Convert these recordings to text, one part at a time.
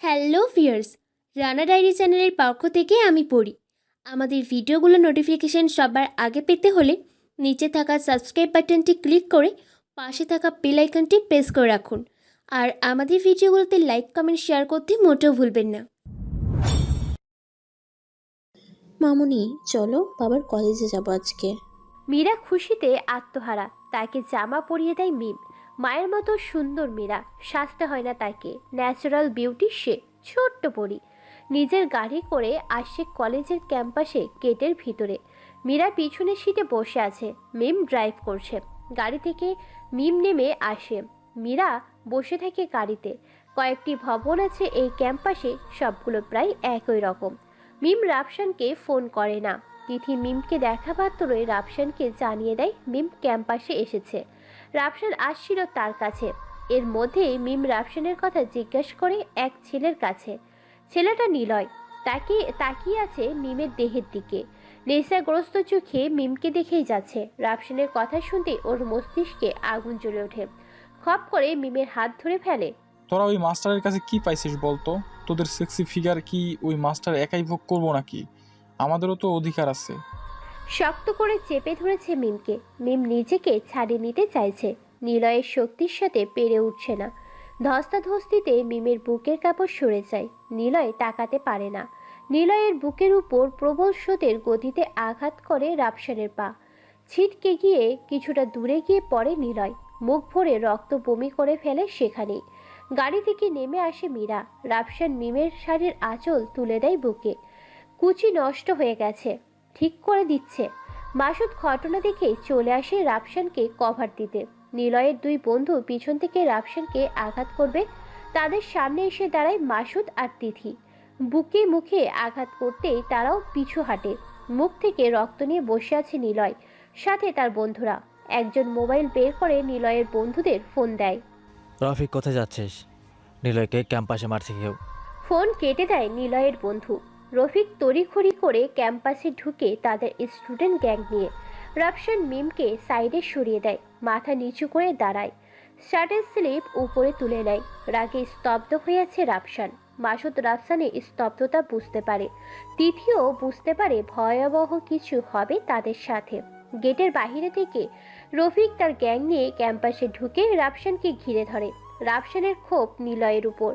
Hello viewers, Rana diary চ্যানেলের পক্ষ থেকে আমি পড়ি। আমাদের ভিডিওগুলো নোটিফিকেশন সবার আগে পেতে হলে নিচে থাকা সাবস্ক্রাইব বাটনটি ক্লিক করে পাশে থাকা বেল আইকনটি প্রেস করে রাখুন। আর আমাদের ভিডিওগুলোতে লাইক কমেন্ট শেয়ার করতে মোটেও ভুলবেন না। মামুনি, চলো বাবার কলেজে যাব আজকে। মীরা খুশিতে আত্মহারা। তাকে জামা পরিয়ে দেয় মিম। মায়ের মতো সুন্দর মীরা, সাজতে হয় না তাকে। ন্যাচারাল বিউটি সে, ছোট্ট পরি। নিজের গাড়ি করে আসছে কলেজের ক্যাম্পাসে গেটের ভিতরে। মীরা পিছনের সিটে বসে আছে, মিম ড্রাইভ করছে। গাড়ি থেকে মিম নেমে আসে। মীরা বসে থাকে গাড়িতে। কয়েকটি ভবন আছে এই ক্যাম্পাসে, সবগুলো প্রায় একই রকম। মিম রাফসানকে ফোন করে না। তিথি মিমকে দেখা মাত্রই রাফসানকে জানিয়ে দেয় মিম ক্যাম্পাসে এসেছে। রাফসান আসছিল তার কাছে। এর মধ্যেই মিম রাফসানের কথা জিজ্ঞাসা করে এক ছেলের কাছে। ছেলেটা নিলয়। তাকিয়ে আছে মিমের দেহের দিকে। নেশাগ্রস্ত চোখে মিমকে দেখেই যাচ্ছে। রাফসানের কথা শুনতে ওর মস্তিষ্কে আগুন জ্বলে ওঠে। খপ করে মিমের হাত ধরে ফেলে। তোরা ওই মাস্টারের কাছে কি পাইছিস বলতো? তোদের সেক্সি ফিগার কি ওই মাস্টার একাই ভোগ করবো নাকি? আমাদেরও তো অধিকার আছে। শক্ত করে চেপে ধরেছে মিমকে। মিম নিজেকে ছাড়িয়ে নিতে চাইছে। নিলয়ের শক্তির সাথে পেরে উঠছে না। ধস্তাধস্তিতে মিমের বুকের কাপড় সরে যায়। নিলয় তাকাতে পারে না। নিলয়ের বুকের উপর প্রবল স্রোতের গতিতে আঘাত করে রাফসানের পা। ছিটকে গিয়ে কিছুটা দূরে গিয়ে পড়ে নিলয়। মুখ ভরে রক্ত বমি করে ফেলে সেখানেই। গাড়ি থেকে নেমে আসে মীরা। রাফসান মিমের শাড়ির আঁচল তুলে দেয় বুকে। কুচি নষ্ট হয়ে গেছে, ঠিক করে দিচ্ছে। মাসুদ ঘটনা দেখে চলে আসে রাফসানকে কভার দিতে। নিলয়ের দুই বন্ধু পিছন থেকে রাফসানকে আঘাত করবে। তাদের সামনে এসে দাঁড়ায় মাসুদ আর তিথি। বুকে মুখে আঘাত করতেই তারাও পিছু হাঁটে। মুখ থেকে রক্ত নিয়ে বসে আছে নিলয়, সাথে তার বন্ধুরা। একজন মোবাইল বের করে নিলয়ের বন্ধুদের ফোন দেয়। রফিক, কোথায় যাচ্ছিস? নিলয়কে ক্যাম্পাসে মারছে কেউ। ফোন কেটে দেয় নিলয়ের বন্ধু। রফিক তড়িঘড়ি করে ক্যাম্পাসে ঢুকে তাদের স্টুডেন্ট গ্যাং নিয়ে। রাফসান মিমকে সাইডে সরিয়ে দেয়, মাথা নিচু করে দাঁড়ায়। শার্টের স্লিপ উপরে তুলে নেয়। রাগে স্তব্ধ হয়ে আছে রাফসান। মাসুদ রাফসানের স্তব্ধতা বুঝতে পারে। তিথিও বুঝতে পারে ভয়াবহ কিছু হবে তাদের সাথে। গেটের বাহিরে থেকে রফিক তার গ্যাং নিয়ে ক্যাম্পাসে ঢুকে রাফসানকে ঘিরে ধরে। রাফসানের ক্ষোভ নিলয়ের উপর।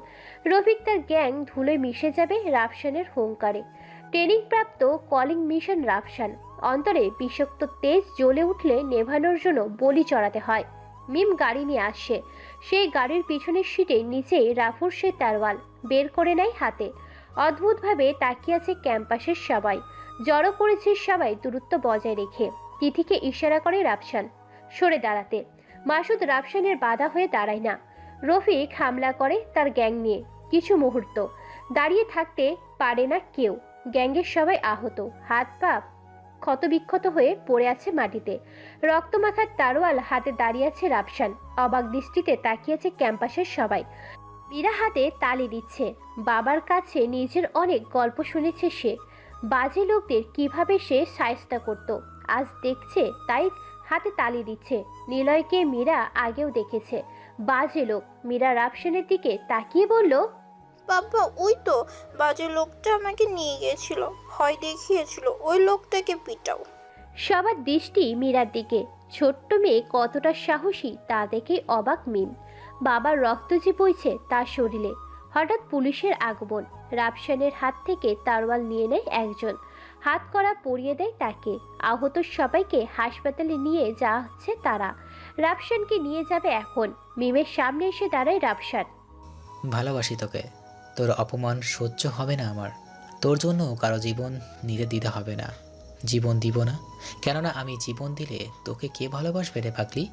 রফিক তার গ্যাং ধুলোয় মিশে যাবে রাফসানের হুঙ্কারে। ট্রেনিং প্রাপ্ত কলিং মিশন রাফসান। অন্তরে বিষাক্ত তেজ জ্বলে উঠলে নেভানোর জন্য বলি চড়াতে হয়। মিম গাড়ি নিয়ে আসে। সেই গাড়ির পিছনের সিটে নিচে রাফুর সে তারওয়াল বের করে নেয় হাতে। অদ্ভুতভাবে তাকিয়ে আছে ক্যাম্পাসের সবাই। জড়ো করেছে সবাই দূরত্ব বজায় রেখে। তিথিকে ইশারা করে রাফসান সরে দাঁড়াতে। মাসুদ রাফসানের বাধা হয়ে দাঁড়ায় না। রফিক হামলা করে তার গ্যাং নিয়ে। কিছু মুহূর্ত দাঁড়িয়ে থাকতে পারে না কেউ। গ্যাংয়ের সবাই আহত, হাত পা ক্ষতবিক্ষত হয়ে পড়ে আছে মাটিতে। রক্তমাখার তারোয়াল হাতে দাঁড়িয়ে আছে রাফসান। অবাক দৃষ্টিতে তাকিয়েছে ক্যাম্পাসের সবাই। মীরা হাতে তালি দিচ্ছে। বাবার কাছে নিজের অনেক গল্প শুনেছে সে। বাজে লোকদের কিভাবে সে শায়েস্তা করত, আজ দেখছে তাই হাতে তালি দিচ্ছে। নিলয়কে মীরা আগেও দেখেছে, বাজে লোক। মীরা রাফসানের দিকে তাকিয়ে বলল, বাবা, ওই তো বাজে লোকটা আমাকে নিয়ে গিয়েছিল, ভয় দেখিয়েছিল, ওই লোকটাকে পিটাও। সবার দৃষ্টি মীরার দিকে। ছোট্ট মেয়ে কতটা সাহসী তা দেখে অবাক মিম। বাবার রক্ত যে বইছে তার শরীরে। হঠাৎ পুলিশের আগমন। রাফসানের হাত থেকে তারওয়াল নিয়ে নেয় একজন। হাত করা পরিয়ে দেয় তাকে। আহত সবাইকে হাসপাতালে নিয়ে যাওয়া হচ্ছে তারা। রাফসানকে নিয়ে যাবে এখন। মিমের সামনে এসে দাঁড়ায় রাফসান। ভালোবাসি তোকে, তোর অপমান সহ্য হবে না আমার। তোর জন্য কারো জীবন নিতে দিতে হবে না, জীবন দিব না। কেননা আমি জীবন দিলে তোকে কে ভালোবাসবে রে পাগলি?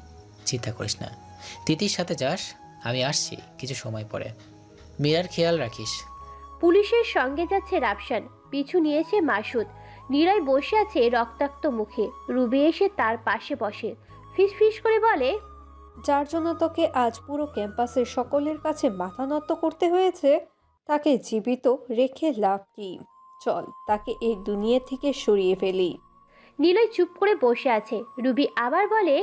চিন্তা করিস না, তিতির সাথে যাস, আমি আসছি কিছু সময় পরে। মীরার খেয়াল রাখিস। পুলিশের সঙ্গে যাচ্ছে রাফসান, পিছু নিয়েছে মাসুদ। নীরয় বসে আছে রক্তাক্ত মুখে। রুবি এসে তার পাশে বসে, ফিসফিস করে বলে, যার জন্য তোকে আজ পুরো ক্যাম্পাসের সকলের কাছে মাথা নত করতে হয়েছে, তাকে জীবিত রেখে লাভ কি? চল তাকে এই দুনিয়া থেকে সরিয়ে ফেলি। নীলয় চুপ করে বসে আছে। রুবি আবার বলে,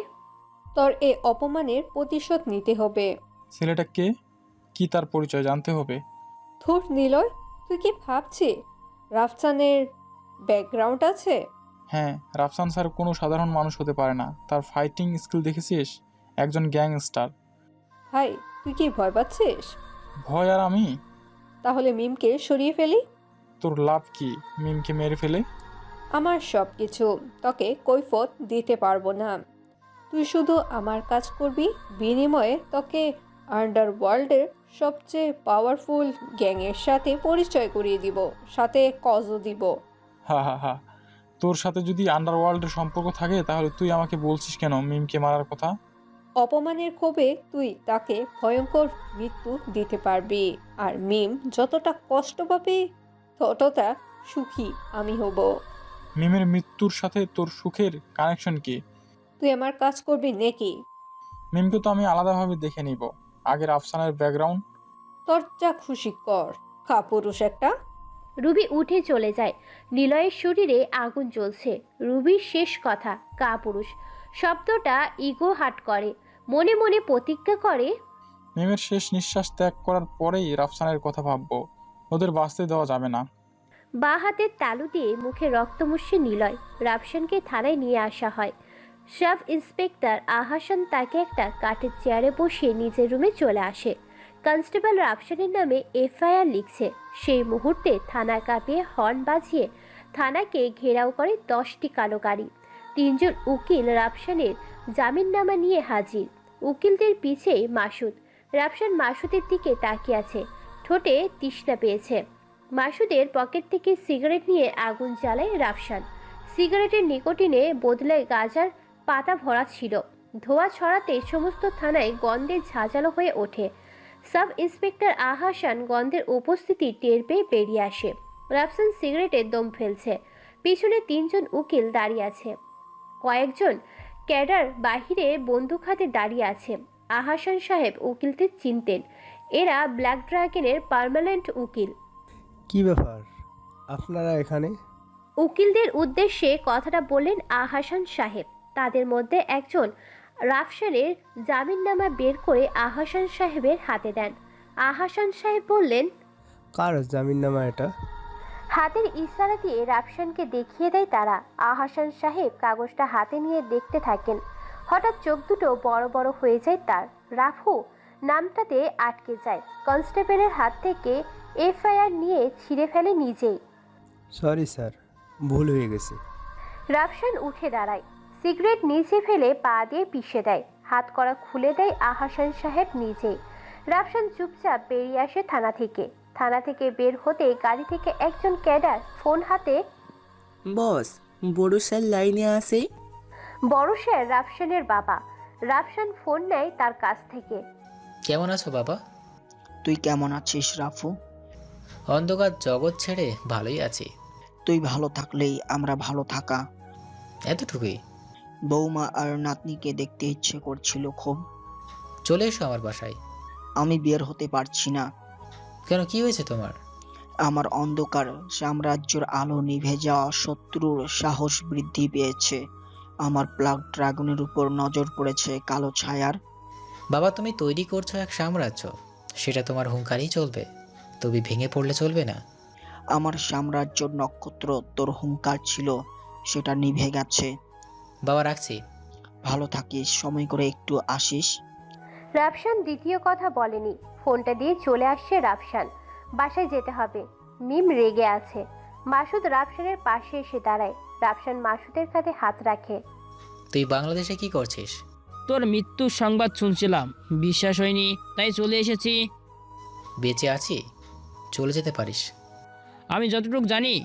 তোর এ অপমানের প্রতিশোধ নিতে হবে। ছেলেটা কে? কি তার পরিচয় জানতে হবে। ধুর নিলয়, তুই কি ভাবছিস রাফসানের ব্যাকগ্রাউন্ড আছে? হ্যাঁ, রাফসান স্যার কোনো সাধারণ মানুষ হতে পারে না। তার ফাইটিং স্কিল দেখেছিস? একজন গ্যাংস্টার। ভাই, তুই কি ভয় পাচ্ছিস? ভয় আর আমি? তাহলে মিমকে সরিয়ে ফেলি। তোর লাভ কি মিমকে মেরে ফেলে? আমার সব কিছু তোকে কৈফত দিতে পারবো না। তুই শুধু আমার কাজ করবি, বিনিময়ে তোকে আন্ডারওয়ার্ল্ডের সবচেয়ে পাওয়ারফুল গ্যাংয়ের সাথে পরিচয় করিয়ে দিব, সাথে কজও দিব। হা হা হা। তোর সাথে যদি আন্ডারওয়ার্ল্ডের সম্পর্ক থাকে তাহলে তুই আমাকে বলছিস কেন মিমকে মারার কথা? অপমানের ক্ষোভে তুই তাকে ভয়ঙ্কর মৃত্যু দিতে পারবি, আর মিম যতটা কষ্ট পাবে ততটা সুখী আমি হব। মিমের মৃত্যুর সাথে তোর সুখের কানেকশন কি? তুই আমার কাজ করবি নাকি? মিমকে তো আমি আলাদাভাবে দেখে নিব। আগের আফসানের ব্যাকগ্রাউন্ড। তোর যা খুশি কর, কাপুরুষ একটা। রুবি উঠে চলে যায়। নিলয়ের শরীরে আগুন জ্বলছে। রুবির শেষ কথা কাপুরুষ শব্দটা ইগো হাট করে। মনে মনে প্রতিজ্ঞা করে, মিমের শেষ নিঃশ্বাস ত্যাগ করার পরেই রাফসানের কথা ভাববো। ওদের বাঁচতে দেওয়া যাবে না। বাঁ হাতের তালু দিয়ে মুখে রক্ত মুছে নিলয়। রাফসানকে থানায় নিয়ে আসা হয়। সাব ইন্সপেক্টর আহাসান তাকে একটা কাঠের চেয়ারে বসিয়ে নিজের রুমে চলে আসে। কনস্টেবল রাফসানের নামে এফআইআর লিখছে। সেই মুহূর্তে থানা কাঁপিয়ে হর্ন বাজিয়ে থানাকে ঘেরাও করে 10টি কালো গাড়ি। 3 জন উকিল রাফসানের জামিননামা নিয়ে হাজির। উকিলদের পিছেই মাসুদ। রাফসান মাসুদের দিকে তাকিয়ে আছে, ঠোঁটে তৃষ্ণা পেয়েছে। মাসুদের পকেট থেকে সিগারেট নিয়ে আগুন জ্বালায় রাফসান। সিগারেটের নিকোটিনে বদলে গাঁজার পাতা ভরা ছিল। ধোঁয়া ছড়াতে সমস্ত থানায় গন্ধে ঝাঁঝালো হয়ে ওঠে। সাব ইন্সপেক্টর আহাসান গন্ধের উপস্থিতি টের পেয়ে বেরিয়ে আসে। রাফসান সিগারেটের দম ফেলছে। পিছনে 3 জন উকিল দাঁড়িয়ে আছে। কয়েকজন ক্যাডার বাহিরে বন্দুক হাতে দাঁড়িয়ে আছে। আহাসান সাহেব উকিলদের চিনতেন। এরা ব্ল্যাক ড্রাগনের পার্মানেন্ট উকিল। কি ব্যাপার আপনারা এখানে? উকিলদের উদ্দেশ্যে কথাটা বললেন আহাসান সাহেব। তাদের মধ্যে একজন রাফসানের জামিননামা বের করে আহাসান সাহেবের হাতে দেন। আহাসান সাহেব বললেন, কার জামিননামা এটা? হাতের ইশারা দিয়ে রাফসানকে দেখিয়ে দেয় তারা। আহাসান সাহেব কাগজটা হাতে নিয়ে দেখতে থাকেন। হঠাৎ চোখ দুটো বড় বড় হয়ে যায় তার। রাফু নামটাতে আটকে যায়। কনস্টেবলের হাত থেকে এফআইআর নিয়ে ছিঁড়ে ফেলে নিজেই। সরি স্যার, ভুল হয়ে গেছে। রাফসান উঠে দাঁড়ায়, সিগারেট নিচে ফেলে পা দিয়ে পিষে দেয়। হাত করা খুলে দেয় আহাসান সাহেব নিজেই। রাফসান চুপচাপ বেরিয়ে আসে থানা থেকে। থানা থেকে বের হতে গাড়ি থেকে একজন ক্যাডার ফোন হাতে, বস, বড় স্যার লাইনে আছে। বড় স্যার রাফসানের বাবা। রাফসান ফোন নেয় তার কাছ থেকে। কেমন আছো বাবা? তুই কেমন আছিস রাফু? অন্ধকার জগৎ ছেড়ে ভালোই আছি। তুই ভালো থাকলেই আমরা ভালো থাকা। এতটুকুই? বৌমা আর নাতনিকে দেখতে ইচ্ছে করছিল খুব। চলে এসো আমার বাসায়। আমি বের হতে পারছি না। কেন, কি হয়েছে তোমার? আমার অন্ধকার সাম্রাজ্যের আলো নিভে যাওয়া শত্রুর সাহস বৃদ্ধি পেয়েছে। আমার ব্ল্যাক ড্রাগনের উপর নজর পড়েছে কালো ছায়ার। বাবা, তুমি তৈরি করছো এক সাম্রাজ্য, সেটা তোমার হুঙ্কারই চলবে। তবে ভেঙে পড়লে চলবে না। আমার সাম্রাজ্যর নক্ষত্র তোর হুঙ্কার ছিল, সেটা নিভে গেছে। বাবা, রাখছি। ভালো থাকিস, সময় করে একটু আসিস। রাফসান দ্বিতীয় কথা বলেনি। ফোনটা দিয়ে চলে আসছে রাফসান। বাসায় যেতে হবে। মিম রেগে আছে। মাসুদ রাফসানের পাশে এসে দাঁড়ায়। রাফসান মাসুদের কাঁধে হাত রাখে। তুই বাংলাদেশে কি করছিস? তোর মৃত্যুর সংবাদ শুনছিলাম, বিশ্বাস হয়নি তাই চলে এসেছি। বেঁচে আছি, চলে যেতে পারিস। আমি যতটুকু জানি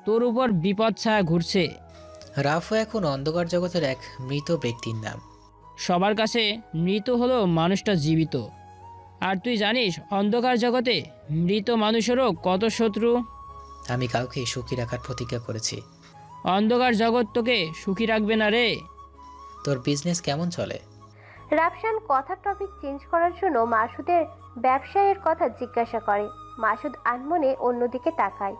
তোর উপর বিপদ ছায়া ঘুরছে। রাফু এখন অন্ধকার জগতের এক মৃত ব্যক্তির নাম। সবার কাছে মৃত হলেও মানুষটা জীবিত। আর তুই জানিস অন্ধকার জগতে মৃত মানুষেরও কত শত্রু। আমি কাউকে সুখী রাখার প্রতিজ্ঞা করেছি। অন্ধকার জগৎ তোকে সুখী রাখবে না রে। তোর বিজনেস কেমন চলে? রাফসান কথার টপিক চেঞ্জ করার জন্য মাসুদের ব্যবসায়ের কথা জিজ্ঞাসা করে। মাসুদ আনমনে অন্যদিকে তাকায়।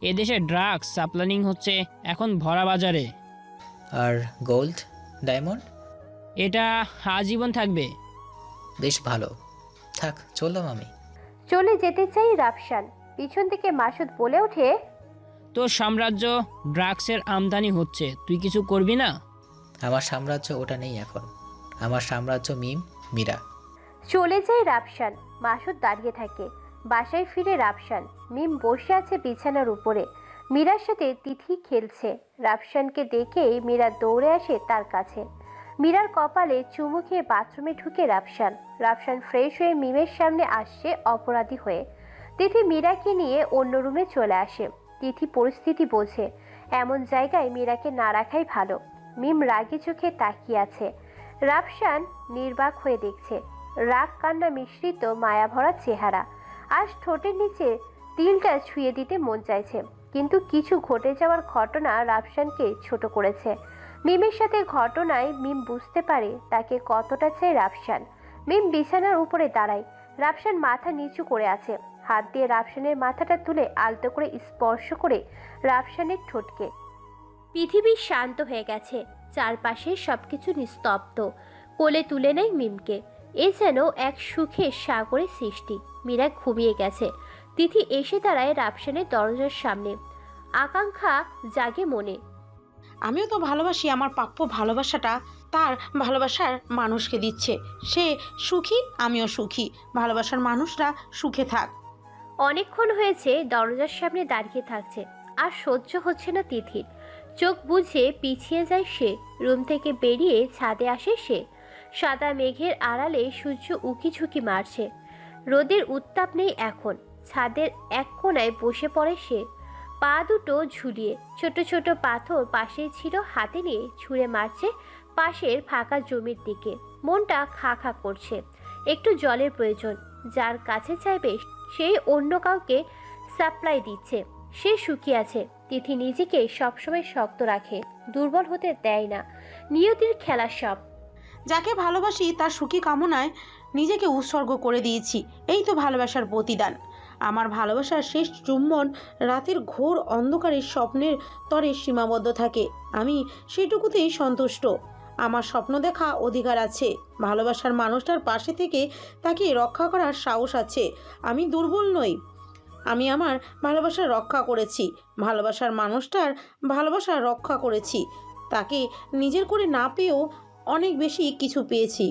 এদেশে ড্রাগস সাপ্লাইং হচ্ছে এখন ভরা বাজারে। আর গোল্ড, ডায়মন্ড? এটা আজীবন থাকবে। বেশ ভালো। থাক, চললাম আমি। চলে যেতে চাই রাফসান। পিছন থেকে মাসুদ বলে ওঠে, তোর সাম্রাজ্য ড্রাগসের আমদানি হচ্ছে, তুই কিছু করবি না? আমার সাম্রাজ্য ওটা নেই এখন। আমার সাম্রাজ্য মিম, মীরা। চলে যায় রাফসান। মাসুদ দাঁড়িয়ে থাকে। বাসায় ফিরে রাফসান। মিম বসে আছে বিছানার উপরে। মীরার সাথে তিথি খেলছে। রাফসানকে দেখেই মীরা দৌড়ে আসে তার কাছে। মীরার কপালে চুমু খেয়ে বাথরুমে ঢুকে রাফসান। রাফসান ফ্রেশ হয়ে মিমের সামনে আসছে অপরাধী হয়ে। তিথি মীরাকে নিয়ে অন্য রুমে চলে আসে। তিথি পরিস্থিতি বোঝে, এমন জায়গায় মীরাকে না রাখাই ভালো। মিম রাগি চোখে তাকিয়ে আছে। রাফসান নির্বাক হয়ে দেখছে। রাগ কান্না মিশ্রিত মায়াভরা চেহারা। আজ ঠোঁটের নিচে তিলটা ছুঁয়ে দিতে মন চাইছে, কিন্তু কিছু ঘটে যাওয়ার ঘটনা রাফসানকে ছোট করেছে। মিমের সাথে ঘটনায় মিম বুঝতে পারে তাকে কতটা চায় রাফসান। মিম বিছানার উপরে দাঁড়ায়। রাফসান মাথা নিচু করে আছে। হাত দিয়ে রাফসানের মাথাটা তুলে আলতো করে স্পর্শ করে রাফসানের ঠোঁটকে। পৃথিবী শান্ত হয়ে গেছে। চারপাশে সবকিছু নিস্তব্ধ। কোলে তুলে নেয় মিমকে। এ যেন এক সুখের সাগরের সৃষ্টি। মীরা ঘুমিয়ে গেছে। তিথি এসে দাঁড়ায় রাফসানের দরজার সামনে। আকাঙ্ক্ষা জাগে মনে। আমিও তো ভালোবাসি, আমার প্রাপ্য ভালোবাসাটা তার ভালোবাসার মানুষকে দিচ্ছে। সে সুখী, আমিও সুখী। ভালোবাসার মানুষরা সুখে থাক। অনেকক্ষণ হয়েছে দরজার সামনে দাঁড়িয়ে থাকছে। আর সহ্য হচ্ছে না তিথির। চোখ বুঝে পিছিয়ে যায় সে। রুম থেকে বেরিয়ে ছাদে আসে সে। সাদা মেঘের আড়ালে সূর্য উকি ঝুঁকি মারছে। রোদের উত্তাপ নেই এখন। ছাদের এক কোণায় বসে পড়ে সে, পা দুটো ঝুলিয়ে। ছোট ছোট পাথর পাশেই ছিল, হাতে নিয়ে ছুঁড়ে মারছে পাশের ফাঁকা জমির দিকে। মনটা খা খা করছে। একটু জলের প্রয়োজন। যার কাছে চাইবে সেই অন্য কাউকে সাপ্লাই দিচ্ছে। সে শুকিয়ে আছে। তিথি নিজেকে সবসময় শক্ত রাখে, দুর্বল হতে দেয় না। নিয়তির খেলা সব। যাকে ভালোবাসি তার সুখী কামনায় নিজেকে উৎসর্গ করে দিয়েছি। এই তো ভালোবাসার প্রতিদান। আমার ভালোবাসার শেষ চুম্বন রাতের ঘোর অন্ধকারের স্বপ্নের তরে সীমাবদ্ধ থাকে। আমি সেটুকুতেই সন্তুষ্ট। আমার স্বপ্ন দেখা অধিকার আছে। ভালোবাসার মানুষটার পাশে থেকে তাকে রক্ষা করার সাহস আছে। আমি দুর্বল নই। আমি আমার ভালোবাসা রক্ষা করেছি। ভালোবাসার মানুষটার ভালোবাসা রক্ষা করেছি। তাকে নিজের করে না পেয়েও অনেক বেশি কিছু পেয়েছি।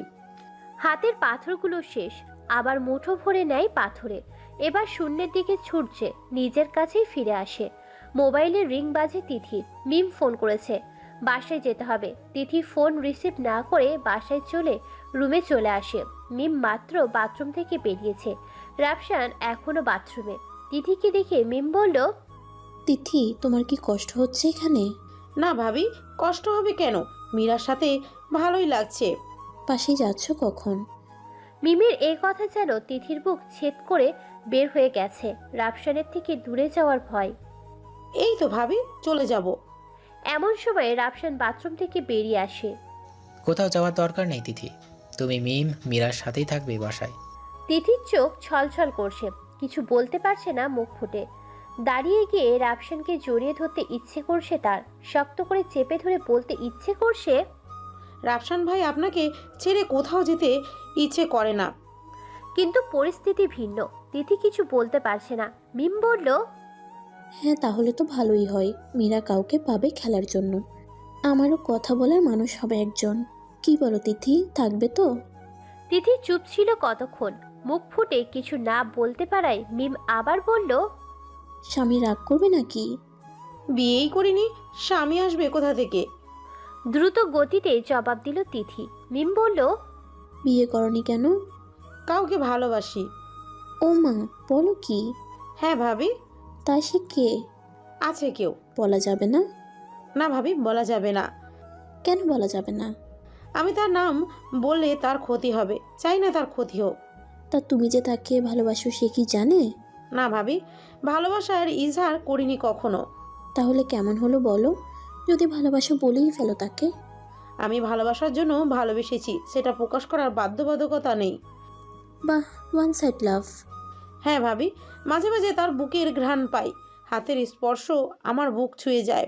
হাতের পাথরগুলো শেষ। আবার মুঠো ভরে নেয় পাথরে। এবার শূন্যের দিকে ছুটছে। নিজের কাছেই ফিরে আসে। মোবাইলের রিং বাজে তিথির। মিম ফোন করেছে, বাসায় যেতে হবে। তিথি ফোন রিসিভ না করে বাসায় চলে রুমে চলে আসে। মিম মাত্র বাথরুম থেকে বেরিয়েছে। রাফসান এখনো বাথরুমে। তিথিকে দেখে মিম বলল, তিথি, তোমার কি কষ্ট হচ্ছে এখানে? না ভাবি, কষ্ট হবে কেন? মীরার সাথে ভালোই লাগছে। পাশেই যাচ্ছ কখন? মিমের এই কথা যেন তিথির বুক ছেদ করে বের হয়ে গেছে। রাফসানের থেকে দূরে যাওয়ার ভয়। এই তো ভাবি, চলে যাব। এমন সময় রাফসান বাথরুম থেকে বেরিয়ে আসে। কোথাও যাওয়ার দরকার নেই তিথি। তুমি মিম, মীরার সাথেই থাকবে বাসায়। তিথির চোখ ছলছল করছে। কিছু বলতে পারছে না মুখ ফুটে। দাঁড়িয়ে গিয়ে রাফসানকে জড়িয়ে ধরতে ইচ্ছে করছে তার। শক্ত করে চেপে ধরে বলতে ইচ্ছে করছে, রাফসান ভাই, আপনাকে ছেড়ে কোথাও যেতে ইচ্ছে করে না। কিন্তু পরিস্থিতি ভিন্ন। তিথি কিছু বলতে পারছে না। মিম বলল, হ্যাঁ, তাহলে তো ভালোই হয়। মীরা কাউকে পাবে খেলার জন্য। আমারও কথা বলার মানুষ হবে একজন। কি বলো তিথি, থাকবে তো? তিথি চুপ ছিল কতক্ষণ। মুখ ফুটে কিছু না বলতে পারায় মিম আবার বলল, স্বামী রাগ করবে নাকি? বিয়েই করিনি, স্বামী আসবে কোথা থেকে? দ্রুত গতিতে জবাব দিল তিথি। মিম বলল, বিয়ে করনি কেন? কাউকে ভালোবাসি। ও মা, বলো কি? হ্যাঁ ভাবি। তা সে কে? আছে কেউ। বলা যাবে না? না ভাবি, বলা যাবে না। কেন বলা যাবে না? আমি তার নাম বললে তার ক্ষতি হবে। চাই না তার ক্ষতি হোক। তা তুমি যে তাকে ভালোবাসো সে কি জানে? না ভাবি, ভালোবাসার ইজহার করিনি কখনো। তাহলে কেমন হলো বলো? যদি ভালোবাসো বলেই ফেলো তাকে। আমি ভালোবাসার জন্য ভালোবেসেছি, সেটা প্রকাশ করার বাধ্যবাধকতা নেই। বাহ, ওয়ান সাইড লাভ। হ্যাঁ ভাবি, মাঝে মাঝে তার বুকের ঘ্রাণ পাই। হাতের স্পর্শ আমার বুক ছুঁয়ে যায়।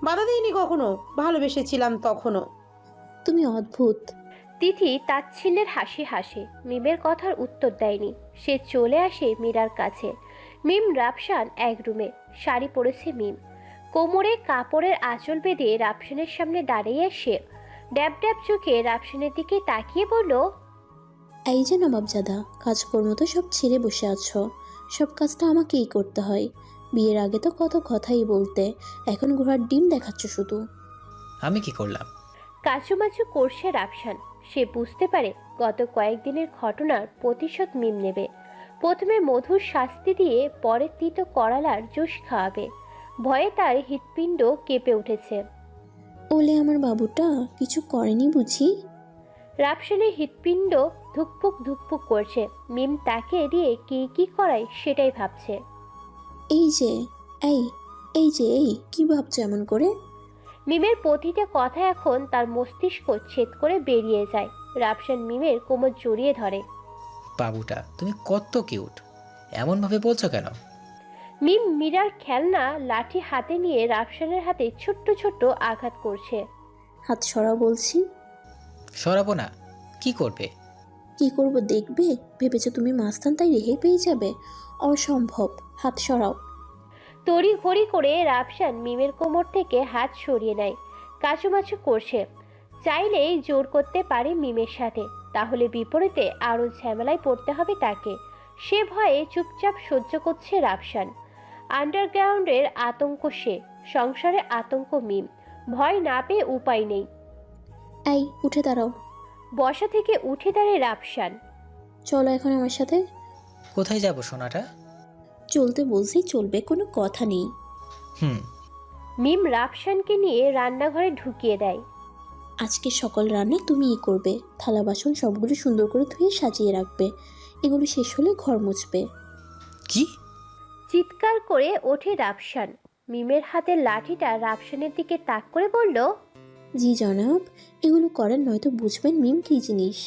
বাধা দিইনি কখনো, ভালোবেসেছিলাম তখনও। তুমি অদ্ভুত। তিথি তাচ্ছিল্যের হাসি হাসে, মিমের কথার উত্তর দেয়নি। সে চলে আসে মীরার কাছে। মিম রাফসান এক রুমে। শাড়ি পরেছে মিম, কোমরে কাপড়ের আঁচল বেঁধে রাফসানের সামনে দাঁড়িয়ে এসে ড্যাব ড্যাব চোখে রাফসানের দিকে তাকিয়ে বলল, এই যে নবাবজাদা, কাজকর্ম তো সব ছেড়ে বসে আছো, সব কাজটা আমাকেই করতে হয়। বিয়ের আগে তো কত কথাই বলতে, এখন ঘোড়ার ডিম দেখাচ্ছ শুধু। আমি কি করলাম? কাচুমাচু করছে রাফসান। সে বুঝতে পারে গত কয়েকদিনের ঘটনার প্রতিশোধ মিম নেবে। প্রথমে মধুর শাস্তি দিয়ে পরে তিতো করালার জুস খাওয়াবে। ভয়ে তার হৃৎপিণ্ড কেঁপে উঠেছে। ওলে আমার বাবুটা কিছু করেনি বুঝি? রাফসানের হৃৎপিণ্ড ধুকপুক ধুকপুক করছে। মিম তাকে দিয়ে কি কি করায় সেটাই ভাবছে। এই যে এই এই কি ভাবছো এমন করে? মিমের প্রতিটা কথা এখন তার মস্তিষ্ক ছেদ করে বেরিয়ে যায়। রাফসান মিমের কোমর জড়িয়ে ধরে। বাবুটা তুমি কত কিউট, এমনভাবে বলছো কেন? মিম মীরার খেলনা লাঠি হাতে নিয়ে রাফসানের হাতে ছোট্ট ছোট্ট আঘাত করছে। হাত সরাও বলছি। সরাবো না। কি করবে? কি করব দেখবে ভেবেছো তুমি মাস্তান তাই রেহাই পেয়ে যাবে? অসম্ভব, হাত সরাও। তড়ি ঘড়ি করে রাফসান মিমের কোমর থেকে হাত সরিয়ে নেয়। কাচুমাচু করছে। চাইলেই জোর করতে পারে মিমের সাথে, তাহলে বিপরীতে আরও ঝামেলায় পড়তে হবে তাকে। সে ভয়ে চুপচাপ সহ্য করছে রাফসান। আন্ডারগ্রাউন্ডের আতঙ্ক সে, সংসারে আতঙ্ক মিম। ভয় না পেয়ে উপায় নেই। এই উঠে দাঁড়াও। বসা থেকে উঠে দাঁড়ায় রাফসান। চলো এখন আমার সাথে। কোথায় যাব সোনাটা? চলতে বলছি চলবে, কোনো কথা নেই। হুম। মিম রাফসানকে নিয়ে রান্নাঘরে ঢুকিয়ে দেয়। আজকে সকল রান্না তুমিই করবে, থালা বাসন সবগুলো সুন্দর করে ধুয়ে সাজিয়ে রাখবে, এগুলো শেষ হলে ঘর মুছবে। কি? চিৎকার করে ওঠে রাফসান। মিমের হাতের লাঠিটা রাফসানের দিকে তাক করে বলল, জি জনাব, এগুলো করেন নয়তো বুঝবেন মিম কী জিনিস।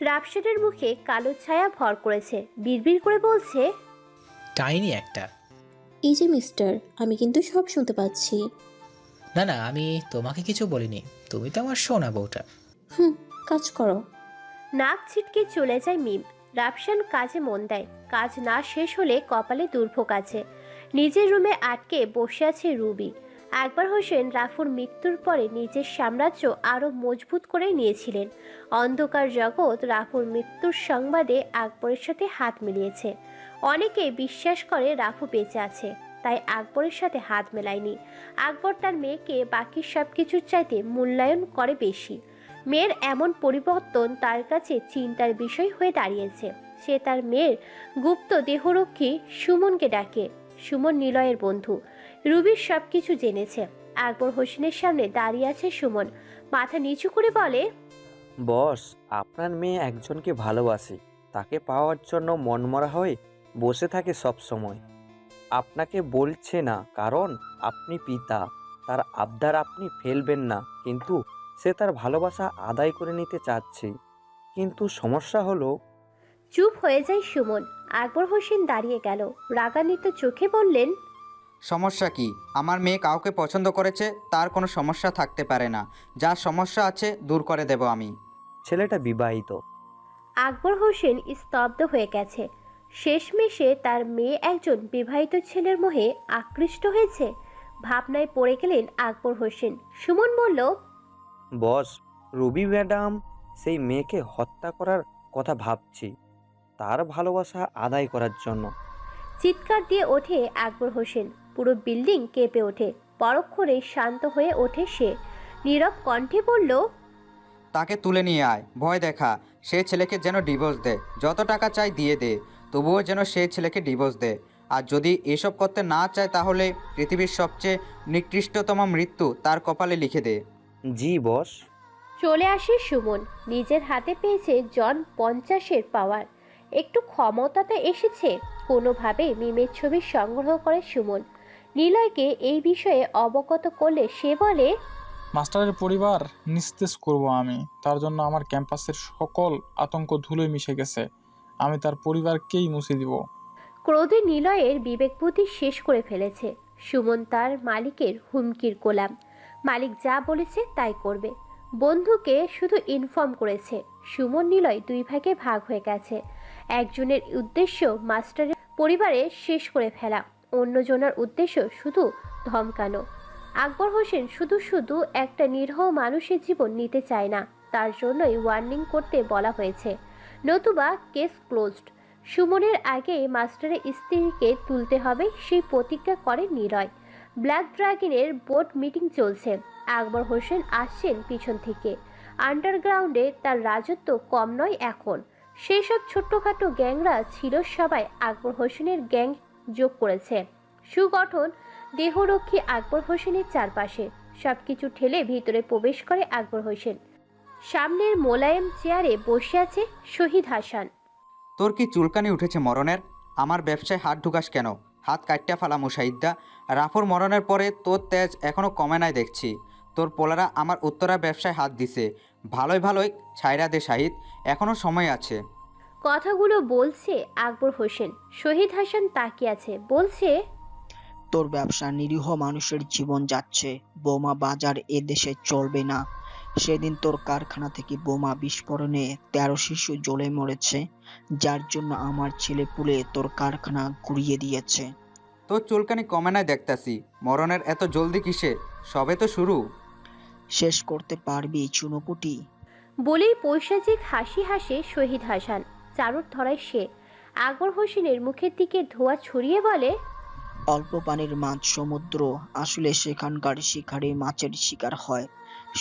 রাফসানের মুখে কালো ছায়া ভর করেছে। বিড়বিড় করে বলছে, টাইনি একটা। এই যে মিস্টার, আমি কিন্তু সব শুনতে পাচ্ছি। না না, আমি তোমাকে কিছু বলিনি, তুমি তো আমার সোনা বউটা। কাজ করো। নাক ছিটকে চলে যায় মিম। রাফসান কাজে মন দেয়। কাজ না শেষ হলে কপালে দুর্ভোগ আছে। নিজের রুমে আটকে বসে আছে রুবি। আকবর হোসেন রাফুর মৃত্যুর পরে নিজের সাম্রাজ্য আরও মজবুত করে নিয়েছিলেন। অন্ধকার জগৎ রাফুর মৃত্যুর সংবাদে আকবরের সাথে হাত মিলিয়েছে। অনেকে বিশ্বাস করে রাফু বেঁচে আছে, তাই আকবরের সাথে হাত মেলায়নি। আকবর তার মেয়েকে বাকি সব কিছুর চাইতে মূল্যায়ন করে বেশি। মেয়ের এমন পরিবর্তন তার কাছে চিন্তার বিষয় হয়ে দাঁড়িয়েছে। সে তার মেয়ের গুপ্ত দেহরক্ষী সুমনকে ডাকে। সুমন নিলয়ের বন্ধু। রুবির সব কিছু জেনেছে। আকবর হোসেনের সামনে দাঁড়িয়ে আছে সুমন। মাথা নিচু করে বলে, বস, আপনার মেয়ে একজনকে ভালোবাসে, তাকে পাওয়ার জন্য মনমরা হয়ে বসে থাকে সব সময়। আপনাকে বলছে না কারণ আপনি পিতা, তার আবদার আপনি ফেলবেন না, কিন্তু সে তার ভালোবাসা আদায় করে নিতে চাচ্ছে। কিন্তু সমস্যা হলো। চুপ হয়ে যায় সুমন। আকবর হোসেন দাঁড়িয়ে গেল। রাগান্বিত চোখে বললেন, সমস্যা কি? আমার মেয়ে কাউকে পছন্দ করেছে, তার কোনো সমস্যা থাকতে পারে না। যা সমস্যা আছে দূর করে দেব আমি। ছেলেটা বিবাহিত। আকবর হোসেন স্তব্ধ হয়ে গেছে। শেষমেশে তার মেয়ে একজন বিবাহিত ছেলের মোহে আকৃষ্ট হয়েছে। ভাবনায় পড়ে গেলেন আকবর হোসেন। সুমন বলল, বস, রুবি ম্যাডাম সেই মেয়েকে হত্যা করার কথা ভাবছি, তার ভালোবাসা আদায় করার জন্য। চিৎকার দিয়ে ওঠে আকবর হোসেন। পুরো বিল্ডিং কেঁপে ওঠে। পরক্ষণে শান্ত হয়ে ওঠে সে। নীরব কণ্ঠে বলল, তাকে তুলে নিয়ে আয়, ভয় দেখা। সে ছেলেকে যেন ডিভোর্স দে, যত টাকা চাই দিয়ে দে, তবুও যেন সে ছেলেকে ডিভোর্স দে। আর যদি এসব করতে না চায় তাহলে পৃথিবীর সবচেয়ে নিকৃষ্টতম মৃত্যু তার কপালে লিখে দে। জি বস। চলে আসে সুমন। নিজের হাতে পেয়েছে জন 50-এর পাওয়ার। একটু ক্ষমতাতে এসেছে। কোনোভাবে মিমের ছবি সংগ্রহ করে সুমন। নিলয়কে এই বিষয়ে অবগত করলে সে বলে, মাস্টারের পরিবার নিস্তেজ করব আমি। তার জন্য আমার ক্যাম্পাসের সকল আতঙ্ক ধুলোয় মিশে গেছে। আমি তার পরিবারকেই মুছে দিব। ক্রোধে নিলয়ের বিবেক বুদ্ধি শেষ করে ফেলেছে। সুমন তার মালিকের হুমকির গোলাম। মালিক যা বলেছে তাই করবে। বন্ধুকে শুধু ইনফর্ম করেছে সুমন নিলয় 2 ভাগে ভাগ হয়ে গেছে। একজনের উদ্দেশ্য মাস্টারের পরিবারে শেষ করে ফেলা, অন্যজনের উদ্দেশ্য শুধু ধমকানো। আকবর হোসেন শুধু শুধু একটা নিরীহ মানুষের জীবন নিতে চায় না, তার জন্যই ওয়ার্নিং করতে বলা হয়েছে, নতুবা কেস ক্লোজড। সুমনের আগে মাস্টারের স্ত্রীকে তুলতে হবে সেই প্রতিজ্ঞা করে নিলয়। ব্ল্যাক ড্রাগনের বোর্ড মিটিং চলছে, আকবর হোসেন আসছেন পিছন থেকে। আন্ডারগ্রাউন্ডে তার রাজত্ব কম নয় এখন। সেই সব ছোট্টখাটো গ্যাংরা ছিল সবাই আকবর হোসেনের গ্যাং যোগ করেছে। সুগঠন দেহরক্ষী আকবর হোসেনের চারপাশে সবকিছু ঠেলে ভিতরে প্রবেশ করে আকবর হোসেন। সামনের মোলায়েম চেয়ারে বসে আছে শহীদ হাসান। তোর কি চুলকানি উঠেছে মরণের? আমার ব্যবসায় হাত ঢুকাস কেন? হাত কাটটা ফালা মুশাহিদা। রাফুর মরণের পরে তোর তেজ এখনও কমে নাই দেখছি। তোর পোলারা আমার উত্তরা ব্যবসায় হাত দিছে। ভালোই ভালোই ছাইরা দে শাহিদ, এখনও সময় আছে। কথাগুলো বলছে আকবর হোসেন। শহীদ হাসান তাকিয়ে আছে, বলছে, তোর ব্যবসা নিরীহ মানুষের জীবন যাচ্ছে। বোমা বাজার এ দেশে চলবে না। সেদিন তোর কারখানা থেকে বোমা বিস্ফোরণে 13 শিশু জ্বলে মরেছে, যার জন্য আমার ছেলে পুলে তোর কারখানা গুড়িয়ে দিয়েছে। তোর চুলকানি কমে নাই দেখতাছি, মরণের এত জলদি কিসে? সবে তো শুরু। শেষ করতে পারবি চুনোপুটি? বলেই পৈশাচিক হাসি হাসে শহীদ হাসান। চারুর ধরায় সে আকবর হোসেনের মুখের দিকে ধোঁয়া ছড়িয়ে বলে, অল্প পানির মাছ সমুদ্র, আসলে সেখানকার শিকারী মাছের শিকার হয়।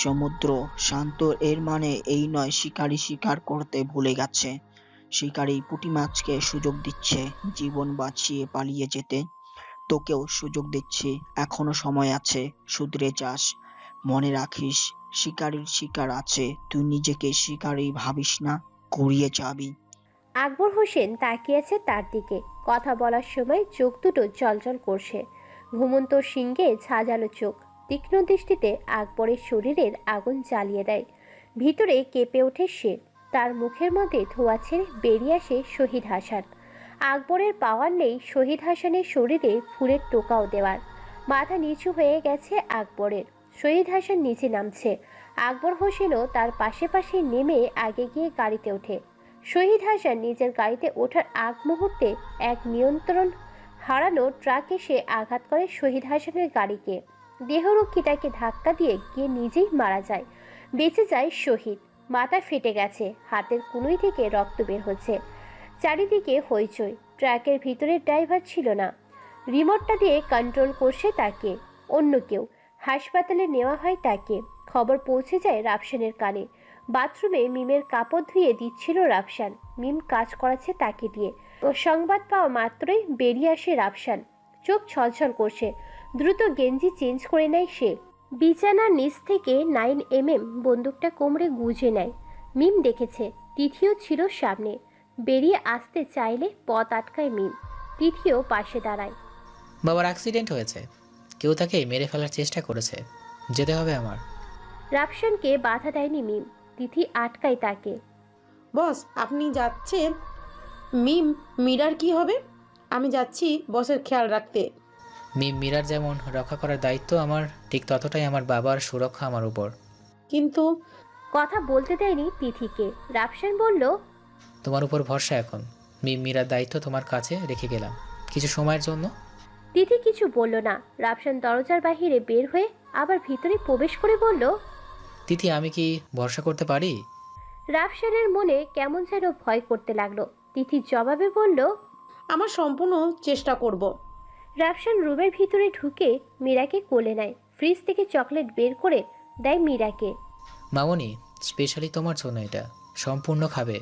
সমুদ্র শান্ত, এর মানে এই নয় শিকারী শিকার করতে ভুলে গেছে। শিকারী পুঁটি মাছকে সুযোগ দিচ্ছে জীবন বাঁচিয়ে পালিয়ে যেতে। তোকেও সুযোগ দিচ্ছি, এখনো সময় আছে, শুধরে যাস। মনে রাখিস, শিকারীর শিকার আছে, তুই নিজেকে শিকারী ভাবিস না, গড়িয়ে যাবি। আকবর হোসেন তাকিয়েছে তার দিকে। কথা বলার সময় চোখ দুটো জলজল করছে, ঘুমন্ত সিংহে ঝাঁঝালো চোখ তীক্ষ্ণ দৃষ্টিতে আকবরের শরীরের আগুন জ্বালিয়ে দেয়। ভিতরে কেঁপে ওঠে সে। তার মুখের মধ্যে ধোঁয়া ছেড়ে বেরিয়ে আসে শহীদ হাসান। আকবরের পাওয়ার নেই শহীদ হাসানের শরীরে ফুলের টোকাও দেওয়ার। মাথা নিচু হয়ে গেছে আকবরের। শহীদ হাসান নিচে নামছে, আকবর হোসেনও তার পাশে পাশে নেমে আগে গিয়ে গাড়িতে ওঠে। শহীদ হাসান নিজের গাড়িতে ওঠার আগ মুহূর্তে এক নিয়ন্ত্রণ হারানো ট্রাক এসে আঘাত করে শহীদ হাসানের গাড়িকে। দেহরক্ষী তাকে ধাক্কা দিয়ে গিয়ে নিজেই মারা যায়। বেঁচে যায় শহীদ। মাথা ফেটে গেছে, হাতের কুনুই থেকে রক্ত বের হচ্ছে। চারিদিকে হইচই। ট্রাকের ভিতরে ড্রাইভার ছিল না, রিমোটটা দিয়ে কন্ট্রোল করছে তাকে অন্য কেউ। হাসপাতালে নেওয়া হয় তাকে। খবর পৌঁছে যায় রাফসানের কানে। বাথরুমে মিমের কাপড় ধুয়ে দিচ্ছিল রাফসান। মিম কাজ করাচ্ছে তাকে দিয়ে। সংবাদ পাওয়া মাত্রই বেরিয়ে আসে রাফসান। চোখ ছলছল করছে। দ্রুত গেঞ্জি চেঞ্জ করে নেয় সে। বিছানার নিচ থেকে 9mm বন্দুকটা কোমরে গুজে নেয়। মিম দেখেছে, তিথিও ছিল সামনে। বেরিয়ে আসতে চাইলে পথ আটকায় মিম। তিথিও পাশে দাঁড়ায়। বাবার অ্যাক্সিডেন্ট হয়েছে, কেউ তাকে মেরে ফেলার চেষ্টা করেছে, যেতে হবে আমার। রাফসানকে বাধা দেয়নি মিম। তিথি আটকায় তাকে। বস, আপনি যাচ্ছেন, মীরার কি হবে? আমি যাচ্ছি বসের খেয়াল রাখতে। মীরার যেমন রক্ষা করার দায়িত্ব আমার, ঠিক ততটাই আমার বাবার সুরক্ষা আমার উপর। কিন্তু কথা বলতে দেয়নি তিথিকে। রাফসান বলল, তোমার উপর ভরসা এখন। মীরার দায়িত্ব তোমার কাছে রেখে গেলাম কিছু সময়ের জন্য। তিথি কিছু বলল না। রাফসান দরজার বাহিরে বের হয়ে আবার ভিতরে প্রবেশ করে বলল, তিথি, আমি কি ভরসা করতে পারি? রাফসানের মনে কেমন যেন ভয় করতে লাগলো। তিথি জবাবে বলল, আমার সম্পূর্ণ চেষ্টা করব। রাফসান রুমের ভিতরে ঢুকে মীরাকে কোলে নেয়। ফ্রিজ থেকে চকলেট বের করে দেয় মীরাকে। মামনি, স্পেশালি তোমার জন্য এটা, সম্পূর্ণ খাবে।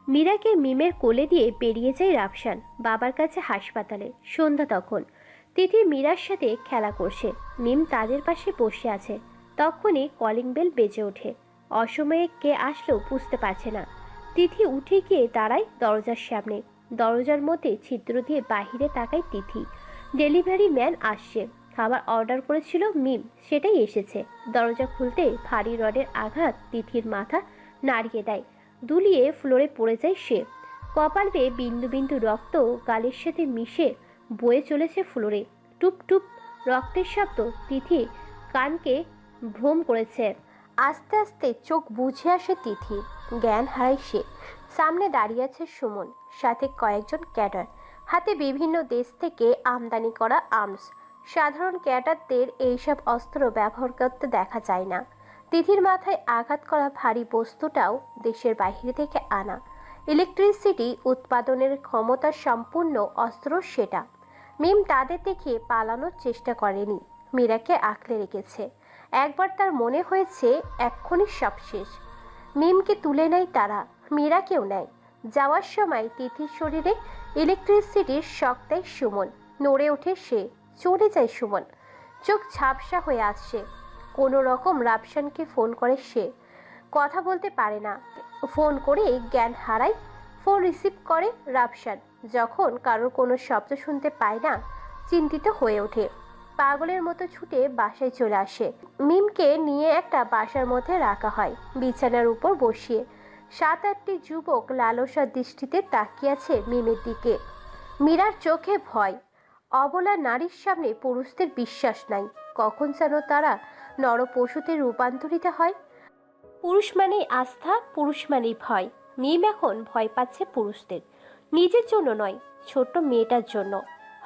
মীরাকে মিমের কোলে দিয়ে বেরিয়ে যায় রাফসান বাবার কাছে হাসপাতালে। সন্ধ্যা তখন। তিথি মীরার সাথে খেলা করছে, মিম তাদের পাশে বসে আছে। তখনই কলিং বেল বেজে ওঠে। অসময়ে কে আসলো বুঝতে পারছে না। তিথি উঠে গিয়ে দাঁড়ায় দরজার সামনে। দরজার মধ্যে ছিদ্র দিয়ে বাহিরে তাকায় তিথি। ডেলিভারি ম্যান আসছে। খাবার অর্ডার করেছিল মিম, সেটাই এসেছে। দরজা খুলতে ভারী রডের আঘাত তিথির মাথা নাড়িয়ে দেয়। দুলিয়ে ফ্লোরে পড়ে যায় সে। কপাল বেয়ে বিন্দু বিন্দু রক্ত গালের সাথে মিশে বয়ে চলেছে ফ্লোরে। টুপ টুপ রক্তের শব্দ তিথি কানকে ভ্রম করেছে। আস্তে আস্তে চোখ বুঝে আসে তিথি। জ্ঞান হারায় সে। সামনে দাঁড়িয়ে আছে সুমন, সাথে কয়েকজন ক্যাডার, হাতে বিভিন্ন দেশ থেকে আমদানি করা আর্মস। সাধারণ ক্যাডারদের এইসব অস্ত্র ব্যবহার করতে দেখা যায় না। তিথির মাথায় আঘাত করা ভারী বস্তুটাও দেশের বাইরে থেকে আনা। ইলেকট্রিসিটি উৎপাদনের ক্ষমতা সম্পূর্ণ অস্ত্র সেটা। মিম তাদের দেখে পালানোর চেষ্টা করেনি, মীরাকে আঁকড়ে রেখেছে। একবার তার মনে হয়েছে এক্ষুনি সব শেষ। মিমকে তুলে নেয় তারা, মীরাকেও নেয়। যাওয়ার সময় তিথির শরীরে ইলেকট্রিসিটির শক দেয় সুমন। নড়ে ওঠে সে, চলে যায় সুমন। চোখ ঝাপসা হয়ে আসছে। কোনো রকম রাফসানকে ফোন করে সে। কথা বলতে পারে না, ফোন করে জ্ঞান হারায়। ফোন রিসিভ করে রাফসান। যখন কারোর কোনো শব্দ শুনতে পায় না, চিন্তিত হয়ে ওঠে। পাগলের মতো ছুটে বাসায় চলে আসে। মিমকে নিয়ে একটা বাসার মধ্যে রাখা হয়, বিছানার উপর বসিয়ে। 7-8টি যুবক লালসার দৃষ্টিতে তাকিয়ে আছে মিমের দিকে। মীরার চোখে ভয়। অবলা নারীর সামনে পুরুষদের বিশ্বাস নাই। কখন যেন তারা নরপশুতে রূপান্তরিত হয়। পুরুষ মানেই আস্থা, পুরুষ মানেই ভয়। মিম এখন ভয় পাচ্ছে পুরুষদের, নিজের জন্য নয়, ছোট্ট মেয়েটার জন্য।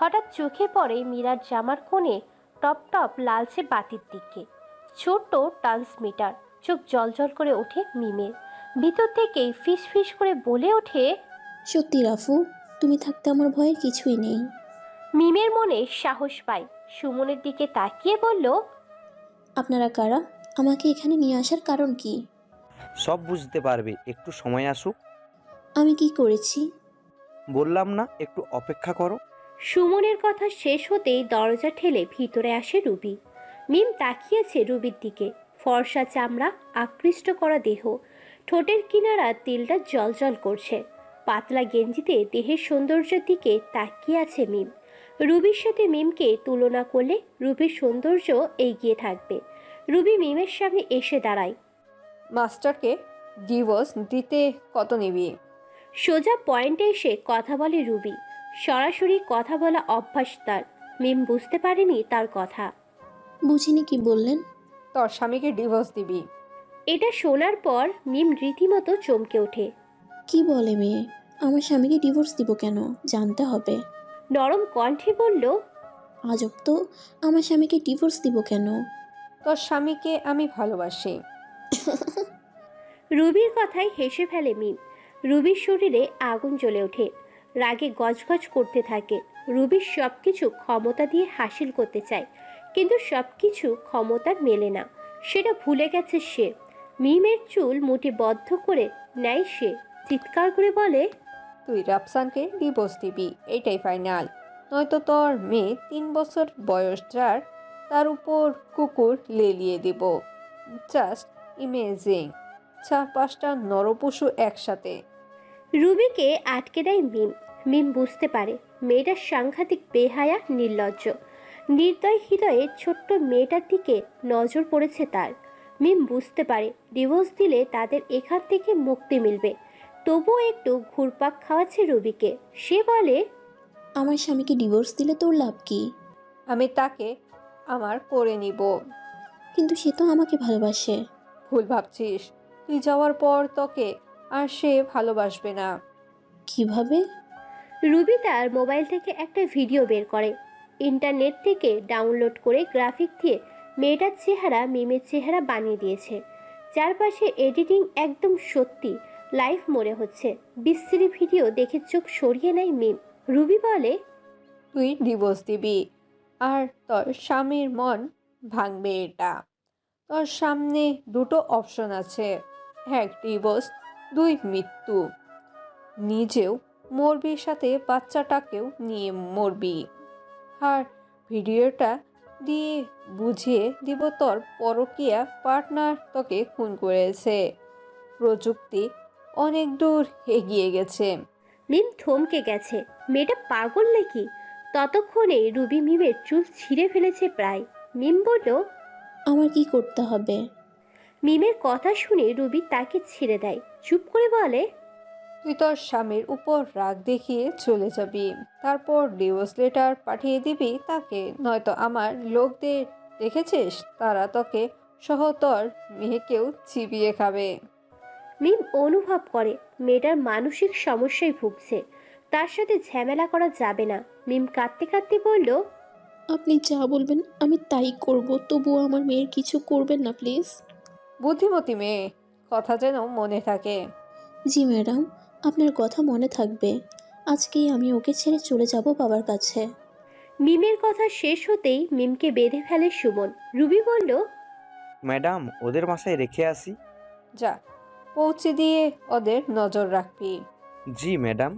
হঠাৎ চোখে পড়ে মীরার জামার কোণে টপ টপ লালচে বাতির দিকে। ছোট্ট ট্রান্সমিটার। চোখ জলজল করে ওঠে মিমের। ভিতর থেকেই ফিস ফিস করে বলে ওঠে, সত্যি রাফু, তুমি থাকতে আমার ভয়ের কিছুই নেই। মিমের মনে সাহস পায়। সুমনের দিকে তাকিয়ে বলল, আপনারা কারা? আমাকে এখানে নিয়ে আসার কারণ কি? সব বুঝতে পারবে, একটু সময় আসুক। আমি কি করেছি? বললাম না, একটু অপেক্ষা করো। সুমনের কথা শেষ হতেই দরজা ঠেলে ভিতরে আসে রুবি। মিম তাকিয়েছে রুবির দিকে। ফর্সা চামড়া, আকৃষ্ট করা দেহ, ঠোঁটের কিনারা তিলটা জলজল করছে। পাতলা গেঞ্জিতে দেহের সৌন্দর্যের দিকে তাকিয়ে আছে মিম। রুবির সাথে মিমকে তুলনা করলে রুবির সৌন্দর্য এগিয়ে থাকবে। রুবি মিমের সামনে এসে দাঁড়ায়। মাস্টারকে ডিভোর্স দিতে কত নিবি? সোজা পয়েন্টে এসে কথা বলে রুবি। সরাসরি কথা বলা অভ্যাস তার। মিম বুঝতে পারেনি তার কথা। বুঝিনি, কি বললেন? তোর স্বামীকে ডিভোর্স দিবি? এটা শোনার পর মিম রীতিমতো চমকে ওঠে। কি বলে মেয়ে? আমার স্বামীকে ডিভোর্স দিব কেন? জানতে হবে। নরম কণ্ঠে বলল, আজব তো, আমার স্বামীকে ডিভোর্স দিব কেন? তোর স্বামীকে আমি ভালোবাসি। রুবির কথায় হেসে ফেলে মিম। রুবির শরীরে আগুন জ্বলে ওঠে। রাগে গজগজ করতে থাকে। রুবির সব কিছু ক্ষমতা দিয়ে হাসিল করতে চায়, কিন্তু সব কিছু ক্ষমতার মেলে না। সেটা ভুলে গেছে সে। মিমের চুল মুঠি বদ্ধ করে নেয় সে। চিৎকার করে বলে, তুই রাফসানকে ডিভোর্স দিবি, এইটাই ফাইনাল। নয়তো তোর মেয়ে 3 বছর বয়স, যার তার উপর কুকুর লেলিয়ে দিব। জাস্ট ইমেজিং, 4-5টা নরপশু একসাথে। রুবিকে আটকে দেয় মিম। মিম বুঝতে পারে মেয়েটার সাংঘাতিক বেহায়া, নির্লজ্জ, নির্দয় হৃদয়ে ছোট্ট মেয়েটার দিকে নজর পড়েছে তার। মিম বুঝতে পারে ডিভোর্স দিলে তাদের এখান থেকে মুক্তি মিলবে। তবুও একটু ঘুরপাক খাওয়াচ্ছে রুবিকে। সে বলে, আমার স্বামীকে ডিভোর্স দিলে তোর লাভ কি? আমি তাকে আমার করে নিব। কিন্তু সে তো আমাকে ভালোবাসে। ভুল ভাবছিস। তুই যাওয়ার পর তোকে আর সে ভালোবাসবে না। কিভাবে? রুবি তার মোবাইল থেকে একটা ভিডিও বের করে। ইন্টারনেট থেকে ডাউনলোড করে গ্রাফিক দিয়ে মেয়েটার চেহারা মিমের চেহারা বানিয়ে দিয়েছে। চারপাশে এডিটিং একদম সত্যি লাইভ মনে হচ্ছে। বিশ্রী ভিডিও দেখে চোখ সরিয়ে নেয় মিম। রুবি বলে, তুই ডিভোর্স দিবি আর তোর স্বামীর মন ভাঙবে। এটা তোর সামনে দুটো অপশন আছে, 1 ডিভোর্স, 2 মৃত্যু। নিজেও মরবি, সাথে বাচ্চাটাকেও নিয়ে মরবি। আর ভিডিওটা দিয়ে বুঝিয়ে দিব তোর পরকীয়া পার্টনার তোকে খুন করেছে। প্রযুক্তি অনেক দূর এগিয়ে গেছে। মিম থমকে গেছে। মেয়েটা পাগল নাকি? ততক্ষণে রুবি মিমের চুল ছিঁড়ে ফেলেছে প্রায়। মিম বলল, আমার কি করতে হবে? মিমের কথা শুনে রুবি তাকে ছেড়ে দেয়। চুপ করে বলে, তুই তোর স্বামীর উপর রাগ দেখিয়ে চলে যাবি, তারপর ডিভোর্স লেটার পাঠিয়ে দিবি তাকে। নয়তো আমার লোকদের দেখেছিস, তারা তোকে সহ তোর মেয়েকেও চিবিয়ে খাবে। মিম অনুভব করে মেয়েটার মানসিক সমস্যায় ভুগছে, তার সাথে ঝামেলা করা যাবে না। মিম কাঁদতে কাঁদতে বলল, আপনি যা বলবেন আমি তাই করব, তবুও আমার মেয়ের কিছু করবেন না প্লিজ। বুদ্ধিমতী মেয়ে, কথা যেন মনে থাকে। জি ম্যাডাম, আপনার কথা মনে থাকবে। আজকেই আমি ওকে ছেড়ে চলে যাব বাবার কাছে। মিমের কথা শেষ হতেই মিমকে বেঁধে ফেলে সুমন। রুবি বলল, ম্যাডাম ওদের বাসায় রেখে আসি। যা, পৌঁছে দিয়ে ওদের নজর রাখবি। জি ম্যাডাম।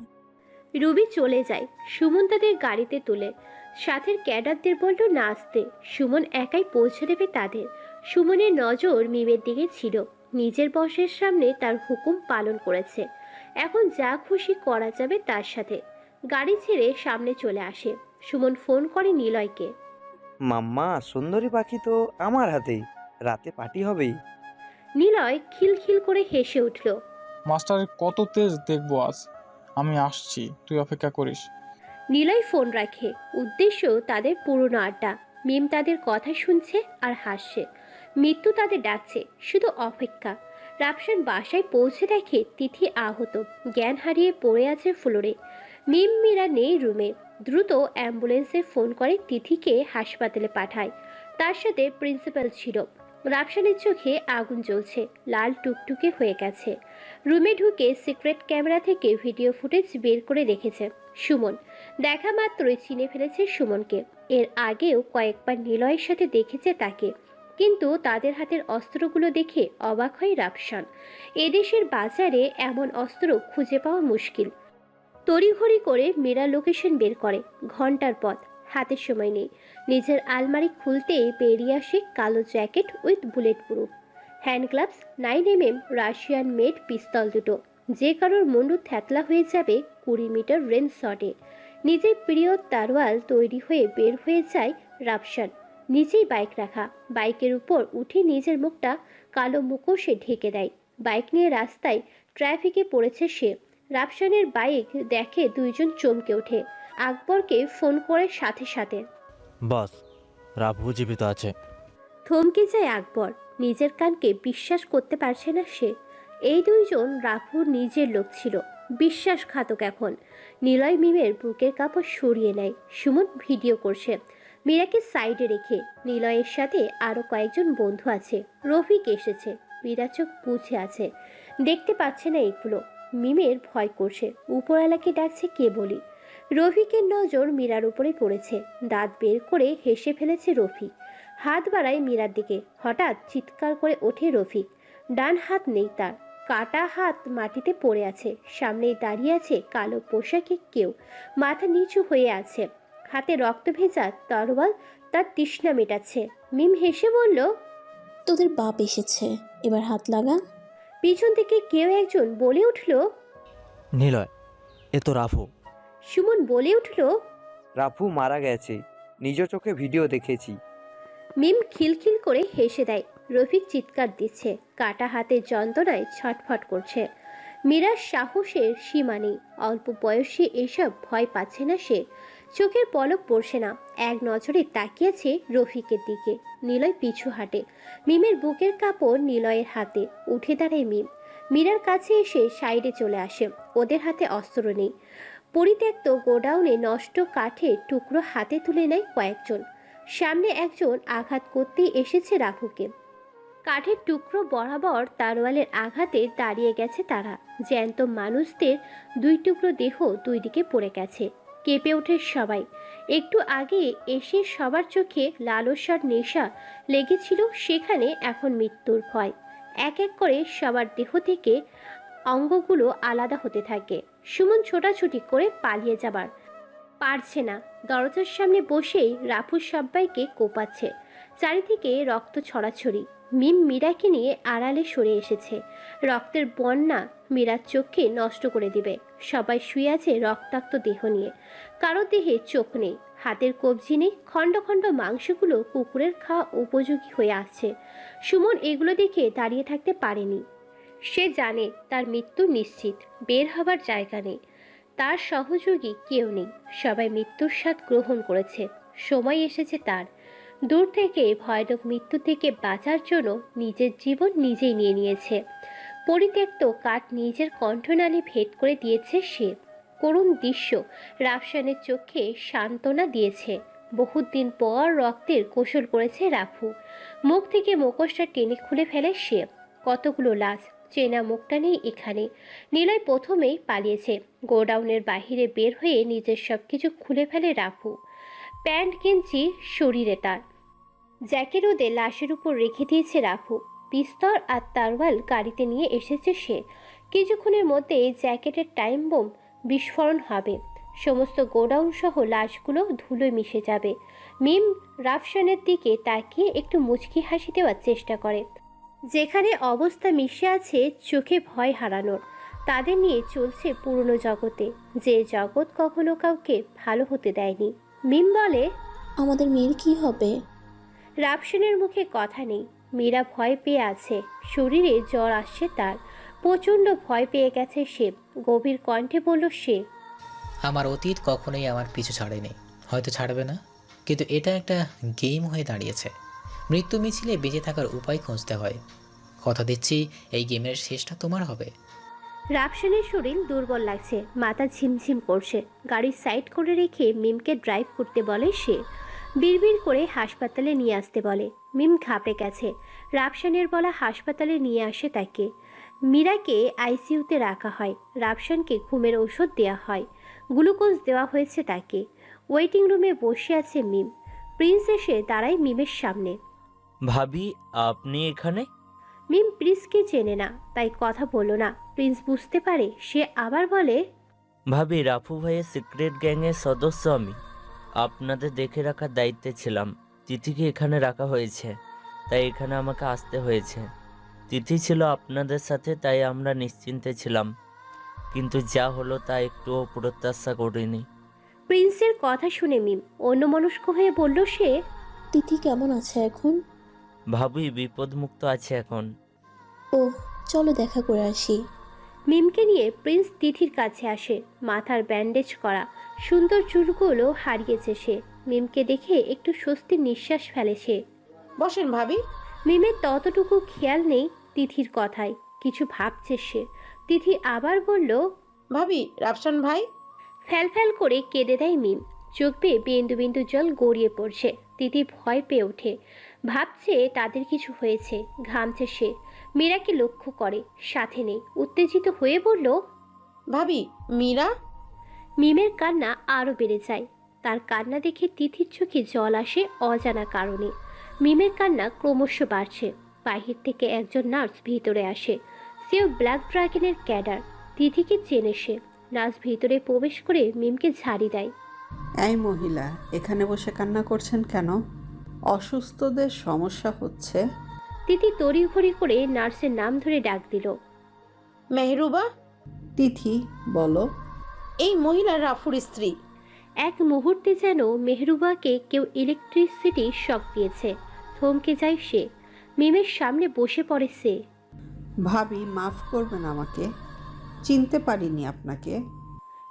রুবি চলে যায়। সুমন তাদের গাড়িতে তুলে সাথের ক্যাডারদের বলল না আসতে, সুমন একাই পৌঁছে দেবে তাদের। সুমনের নজর মিমের দিকে ছিল। নিজের বসের সামনে তার হুকুম পালন করেছে, এখন যা খুশি করা যাবে তার সাথে। গাড়ি ছেড়ে সামনে চলে আসে। সুমন ফোন করে নিলয়কে। মাম্মা সুন্দরী পাখি তো আমার হাতেই, রাতে পার্টি হবেই। নিলয় খিলখিল করে হেসে উঠল। মাস্টারের কত তেজ দেখবো আজ। আমি আসছি, তুই অপেক্ষা করিস। নিলয় ফোন রাখে। উদ্দেশ্য তাদের পুরনো আড্ডা। মিম তাদের কথা শুনছে আর হাসছে। মৃত্যু তাদের ডাকছে, শুধু অপেক্ষা। রাফসান বাসায় পৌঁছে দেখে তিথি আহত, জ্ঞান হারিয়ে পড়ে আছে ফ্লোরে। মিম মীরা নেই রুমে। দ্রুত অ্যাম্বুলেন্সে ফোন করে তিথিকে হাসপাতালে পাঠায়। তার সাথে প্রিন্সিপাল ছিল। রাফসানের চোখে আগুন জ্বলছে, লাল টুকটুকে হয়ে গেছে। রুমে ঢুকে সিক্রেট ক্যামেরা থেকে ভিডিও ফুটেজ বের করে রেখেছে সুমন। দেখা মাত্রই চিনে ফেলেছে সুমনকে। এর আগেও কয়েকবার নিলয়ের সাথে দেখেছে তাকে, কিন্তু তাদের হাতের অস্ত্রগুলো দেখে অবাক হয় রাফসান। এদেশের বাজারে এমন অস্ত্র খুঁজে পাওয়া মুশকিল। তড়িঘড়ি করে মীরা লোকেশন বের করে। ঘন্টার পথ, হাতে সময় নেই। নিজের আলমারি খুলতেই বেরিয়ে আসে কালো jacket with bullet proof, hand gloves, 9mm Russian made pistol দুটো। যে কারোর মুন্ডু থ্যাতলা হয়ে যাবে 20 মিটার রেঞ্জ শটে। নিজের প্রিয় তারওয়াল তৈরি হয়ে বের হয়ে যায় রাফসান। নিচেই বাইক রাখা, বাইকের উপর উঠে নিজের মুখটা কালো মুখোশে ঢেকে দেয়। বাইক নিয়ে রাস্তায় ট্রাফিকে পড়েছে সে। রাফসানের বাইক দেখে দুইজন চমকে ওঠে। আকবরকে ফোন করে সাথে সাথে। বস, রাভু জীবিত আছে। থমকে যায় আকবর। নিজের কানকে বিশ্বাস করতে পারছে না সে। এই দুইজন রাফুর নিজের লোক ছিল, বিশ্বাসঘাতক এখন। নিলয় মিমের বুকের কাপড় সরিয়ে নেয়। সুমন ভিডিও করছে মীরাকে সাইডে রেখে। নিলয়ের সাথে আরও কয়েকজন বন্ধু আছে। রফিক এসেছে, মীরা চোখ বুঝে আছে, দেখতে পাচ্ছে না এগুলো। মিমের ভয় করছে, উপরওয়ালাকে ডাকছে কে বলি। রফিকের নজর মীরার উপরে পড়েছে। দাঁত বের করে হেসে ফেলেছে রফিক। হাত বাড়ায় মীরার দিকে। হঠাৎ চিৎকার করে ওঠে রফিক। ডান হাত নেই তার, কাটা হাত মাটিতে পড়ে আছে। সামনেই দাঁড়িয়ে আছে কালো পোশাকে কেউ, মাথা নিচু হয়ে আছে, হাতে রক্ত ভেজা তরোয়াল তার তৃষ্ণা মেটাচ্ছে। মিম হেসে বলল, তোদের বাপ এসেছে, এবার হাত লাগা। পিছন থেকে কেউ একজন বলে উঠল, নিলয়, এ তো রাভু। সুমন বলে উঠল, রাফু মারা গেছে, নিজ চোখে ভিডিও দেখেছি। মিম খিলখিল করে হেসে দেয়। রফিক চিৎকার দিচ্ছে, কাটা হাতের যন্ত্রণায় ছটফট করছে। মীরার সাহসের সীমা নেই। অল্প বয়সী এসব ভয় পাচ্ছে না সে। চোখের পলক পড়ছে না, এক নজরে তাকিয়েছে রফিকের দিকে। নিলয় পিছু হাঁটে। মিমের বুকের কাপড় নিলয়ের হাতে। উঠে দাঁড়ায় মিম। মীরার কাছে এসে সাইডে চলে আসে। ওদের হাতে অস্ত্র নেই। পরিত্যক্ত গোডাউনে নষ্ট কাঠের টুকরো হাতে তুলে নেয় কয়েকজন। সামনে একজন আঘাত করতেই এসেছে রাফুকে। কাঠের টুকরো বরাবর তারওয়ালের আঘাতে দাঁড়িয়ে গেছে তারা। জ্যান্ত মানুষদের দুই টুকরো দেহ দুই দিকে পড়ে গেছে। কেঁপে ওঠে সবাই। একটু আগে এসে সবার চোখে লালসার নেশা লেগেছিল, সেখানে এখন মৃত্যুর ভয়। এক এক করে সবার দেহ থেকে অঙ্গগুলো আলাদা হতে থাকে। সুমন ছোটাছুটি করে পালিয়ে যাবার পারছে না। দরজার সামনে বসেই রাফু সবাইকে কোপাচ্ছে। চারিদিকে রক্ত ছড়াছড়ি। মিম মীরাকে নিয়ে আড়ালে সরে এসেছে। রক্তের বন্যা মীরার চোখকে নষ্ট করে দিবে। সবাই শুয়ে আছে রক্তাক্ত দেহ নিয়ে। কারো দেহে চোখ নেই, হাতের কবজি নেই, খণ্ড খণ্ড মাংসগুলো কুকুরের খাওয়া উপযোগী হয়ে আসছে। সুমন এগুলো দেখে দাঁড়িয়ে থাকতে পারেনি। সে জানে তার মৃত্যু নিশ্চিত, বের হবার জায়গা নেই, তার সহযোগী কেউ নেই। সবাই মৃত্যুর স্বাদ গ্রহণ করেছে। সময় এসেছে তার। দূর থেকে ভয়ানক মৃত্যু থেকে বাঁচার জন্য নিজের জীবন নিজেই নিয়ে নিয়েছে। পরিত্যক্ত কাঠ নিজের কণ্ঠনালী ভেদ করে দিয়েছে সে। করুণ দৃশ্য রাফসানের চোখে সান্ত্বনা দিয়েছে। বহুদিন পর রক্তের গোসল করেছে রাফু। মুখ থেকে মুখোশটা টেনে খুলে ফেলে সে। কতগুলো লাশ, চেনা মুখটা নেই এখানে। নিলয় প্রথমেই পালিয়েছে। গোডাউনের বাহিরে বের হয়ে নিজের সব কিছু খুলে ফেলে রাফু। প্যান্ট গেঞ্জি শরীরে তার, জ্যাকেট রোদে লাশের উপর রেখে দিয়েছে রাফু। পিস্তল আর তারওয়াল গাড়িতে নিয়ে এসেছে সে। কিছুক্ষণের মধ্যেই জ্যাকেটের টাইম বোম বিস্ফোরণ হবে। সমস্ত গোডাউন সহ লাশগুলো ধুলোয় মিশে যাবে। মিম রাফসানের দিকে তাকিয়ে একটু মুচকি হাসি দেওয়ার চেষ্টা করে। যেখানে অবস্থা মিশে আছে চোখে ভয় হারানোর। তাদের নিয়ে চলছে পুরনো জগতে, যে জগৎ কখনো কাউকে ভালো হতে দেয়নি। মিম বলে, আমাদের মেয়ের কি হবে? রাফসানের মুখে কথা নেই। মীরা ভয় পেয়ে আছে। শরীরে জ্বর আসছে তার। প্রচণ্ড ভয় পেয়ে গেছে সে। গভীর কণ্ঠে বলল সে, আমার অতীত কখনোই আমার পিছু ছাড়েনি, হয়তো ছাড়বে না। কিন্তু এটা একটা গেম হয়ে দাঁড়িয়েছে। মৃত্যু মিছিলে বেঁচে থাকার উপায় খুঁজতে হয়। কথা দিচ্ছি এই গেমের শেষটা তোমার হবে। রাফসানের শরীর দুর্বল লাগছে, মাথা ঝিমঝিম করছে। গাড়ি সাইড করে রেখে মিমকে ড্রাইভ করতে বলে সে। বিড়বিড় করে হাসপাতালে নিয়ে আসতে বলে। মিম ঘাবড়ে গেছে। রাফসানের বলা হাসপাতালে নিয়ে আসে তাকে। মীরাকে আইসিইউতে রাখা হয়। রাফসানকে ঘুমের ওষুধ দেওয়া হয়। গ্লুকোজ দেওয়া হয়েছে তাকে। ওয়েটিং রুমে বসে আছে মিম। প্রিন্স এসে দাঁড়ায় মিমের সামনে। ভাবি, আপনি এখানে? মিম প্রিন্সকে চেনে না, তাই কথা বলল না। প্রিন্স বুঝতে পারে। সে আবার বলে, ভাবি, রাফু ভাইয়ের সিক্রেট গ্যাংয়ের সদস্য আমি। আপনাদের দেখে রাখার দায়িত্বে ছিলাম। তিথিকে এখানে রাখা হয়েছে, তাই এখানে আমাকে আসতে হয়েছে। তিথি ছিল আপনাদের সাথে, তাই আমরা নিশ্চিন্তে ছিলাম। কিন্তু যা হলো তা একটুও প্রত্যাশা করিনি। প্রিন্সের কথা শুনে মিম অন্যমনস্ক হয়ে বলল সে, তিথি কেমন আছে এখন? ভাবি বিপদমুক্ত আছে এখন। ওহ, চলো দেখা করে আসি। মিমকে নিয়ে প্রিন্স তিথির কাছে আসে। মাথার ব্যান্ডেজ করা, সুন্দর চুলগুলো হারিয়েছে সে। মিমকে দেখে একটু স্বস্তির নিঃশ্বাস ফেলে সে। বসেন ভাবি। মিমের ততটুকু খেয়াল নেই তিথির কথায়। কিছু ভাবছে সে। তিথি আবার বলল, ভাবি, রাফসান ভাই। ফ্যাল করে কেঁদে দেয় মিম। চোখ বেয়ে বিন্দু বিন্দু জল গড়িয়ে পড়ছে। তিথি ভয় পেয়ে ওঠে। ভাবছে তাদের কিছু হয়েছে। ঘামছে সে। মীরাকে লক্ষ্য করে, সাথে নেই। উত্তেজিত হয়ে বলল, ভাবি, মীরা। মিমের কান্না আরও বেড়ে যায়। তার কান্না দেখে তিথির চোখে জল আসে অজানা কারণে। মিমের কান্না ক্রমশ বাড়ছে। বাহির থেকে একজন নার্স ভিতরে আসে। সেও ব্ল্যাক ড্রাগনের ক্যাডার। তিথিকে চেনে সে। নার্স ভিতরে প্রবেশ করে মিমকে ঝাড়ি দেয়। এই মহিলা, এখানে বসে কান্না করছেন কেন? অসুস্থদের সমস্যা হচ্ছে। তিথি তড়িঘড়ি করে নার্সের নাম ধরে ডাক দিল, মেহরুবা। তিথি, বলো। এই মহিলা রাফুর স্ত্রী। এক মুহূর্তে যেন মেহরুবাকে কেউ ইলেকট্রিসিটি শক দিয়েছে। থমকে যায় সে। মিমের সামনে বসে পড়ে সে। ভাবি, মাফ করবেন আমাকে, চিনতে পারিনি আপনাকে।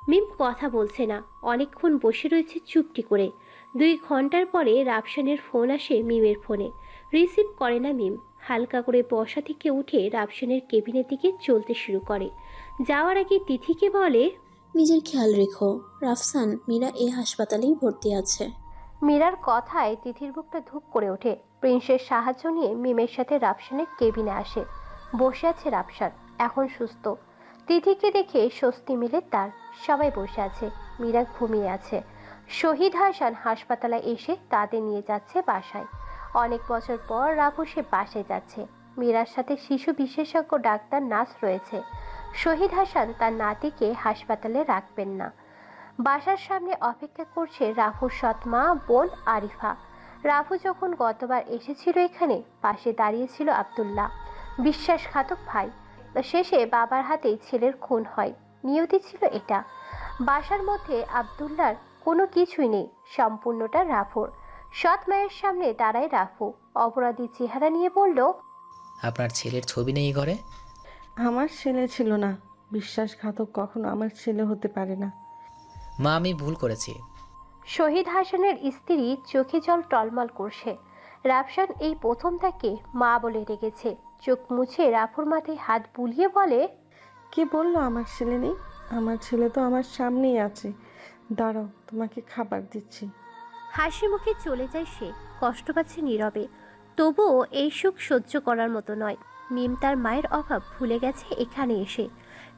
মিম কথা বলছে না। অনেকক্ষণ বসে রয়েছে চুপটি করে। 2 ঘন্টার পরে রাফসানের ফোন আসে মিমের ফোনে। রিসিভ করে না মিম। হালকা করে বসা থেকে উঠে রাফসানের কেবিনের দিকে চলতে শুরু করে। যাওয়ার আগে তিথিকে বলে, নিজের খেয়াল রেখো। রাফসান, মীরা এই হাসপাতালেই ভর্তি আছে। মীরার কথায় তিথির বুকটা ধুপ করে ওঠে। প্রিন্সের সাহায্য নিয়ে মিমের সাথে রাফসানের কেবিনে আসে। বসে আছে রাফসান, এখন সুস্থ। তিথিকে দেখে স্বস্তি মিলে তার। সবাই বসে আছে। মীরা ঘুমিয়ে আছে। শহীদ হাসান হাসপাতালে এসে তাদের নিয়ে যাচ্ছে বাসায়। অনেক বছর পর রাফু সে বাসায় যাচ্ছে। মীরার সাথে শিশু বিশেষজ্ঞ ডাক্তার নার্স রয়েছে। শহীদ হাসান তার নাতিকে হাসপাতালে রাখবেন না। বাসার সামনে অপেক্ষা করছে রাফুর সৎমা বোন আরিফা। রাফু যখন গতবার এসেছিল এখানে, পাশে দাঁড়িয়েছিল আব্দুল্লাহ, বিশ্বাসঘাতক ভাই। শেষে বাবার হাতেই ছেলের খুন হয়। নিয়তি ছিল এটা। বাসার মধ্যে আব্দুল্লাহর কোনো কিছুই নেই, সম্পূর্ণটা রাফুর। সৎ মায়ের সামনে দাঁড়ায় রাফু। অপরাধী চেহারা নিয়ে বলল, আপনার ছেলের ছবি নেই ঘরে? আমার ছেলে ছিল না। বিশ্বাসঘাতক কখনো আমার ছেলে হতে পারে না। মা, আমি ভুল করেছি। শহীদ হাসানের স্ত্রী চোখে জল টলমল করছে। রাফসান এই প্রথম তাকে মা বলে ডেকেছে। চোখ মুছে রাফুর মাথায় হাত বুলিয়ে বলে, কে বললো আমার ছেলে নেই? আমার ছেলে তো আমার সামনেই আছে, দাঁড়াও তোমাকে খাবার দিচ্ছি। হাসি মুখে চলে যায় সে। কষ্ট পাচ্ছে নীরবে, তবুও এই সুখ সহ্য করার মতো নয়। মিম তার মায়ের অভাব ভুলে গেছে এখানে এসে।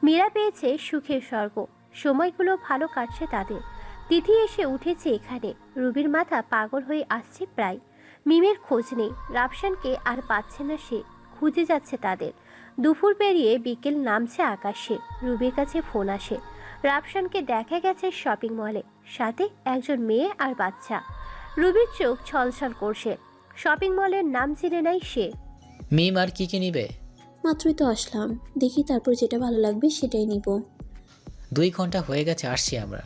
মীরা পেয়েছে সুখের স্বর্গ। সময়গুলো ভালো কাটছে তাদের। তিথি এসে উঠেছে এখানে। রুবির মাথা পাগল হয়ে আসছে প্রায়। মিমের খোঁজ নেই। রাফসানকে আর পাচ্ছে না সে। খুঁজে যাচ্ছে তাদের। দুপুর পেরিয়ে বিকেল নামছে আকাশে। রুবির কাছে ফোন আসে। রাফসানকে দেখা গেছে শপিং মলে, সাথে একজন মেয়ে আর বাচ্চা। রুবির চোখ ছলছল করছে। শপিং মলের নাম চিনে নাই সে। মিম আর কি নিবে? মাত্রই তো আসলাম, দেখি তারপর যেটা ভালো লাগবে সেটাই নিব। 2 ঘন্টা হয়ে গেছে আসছি আমরা,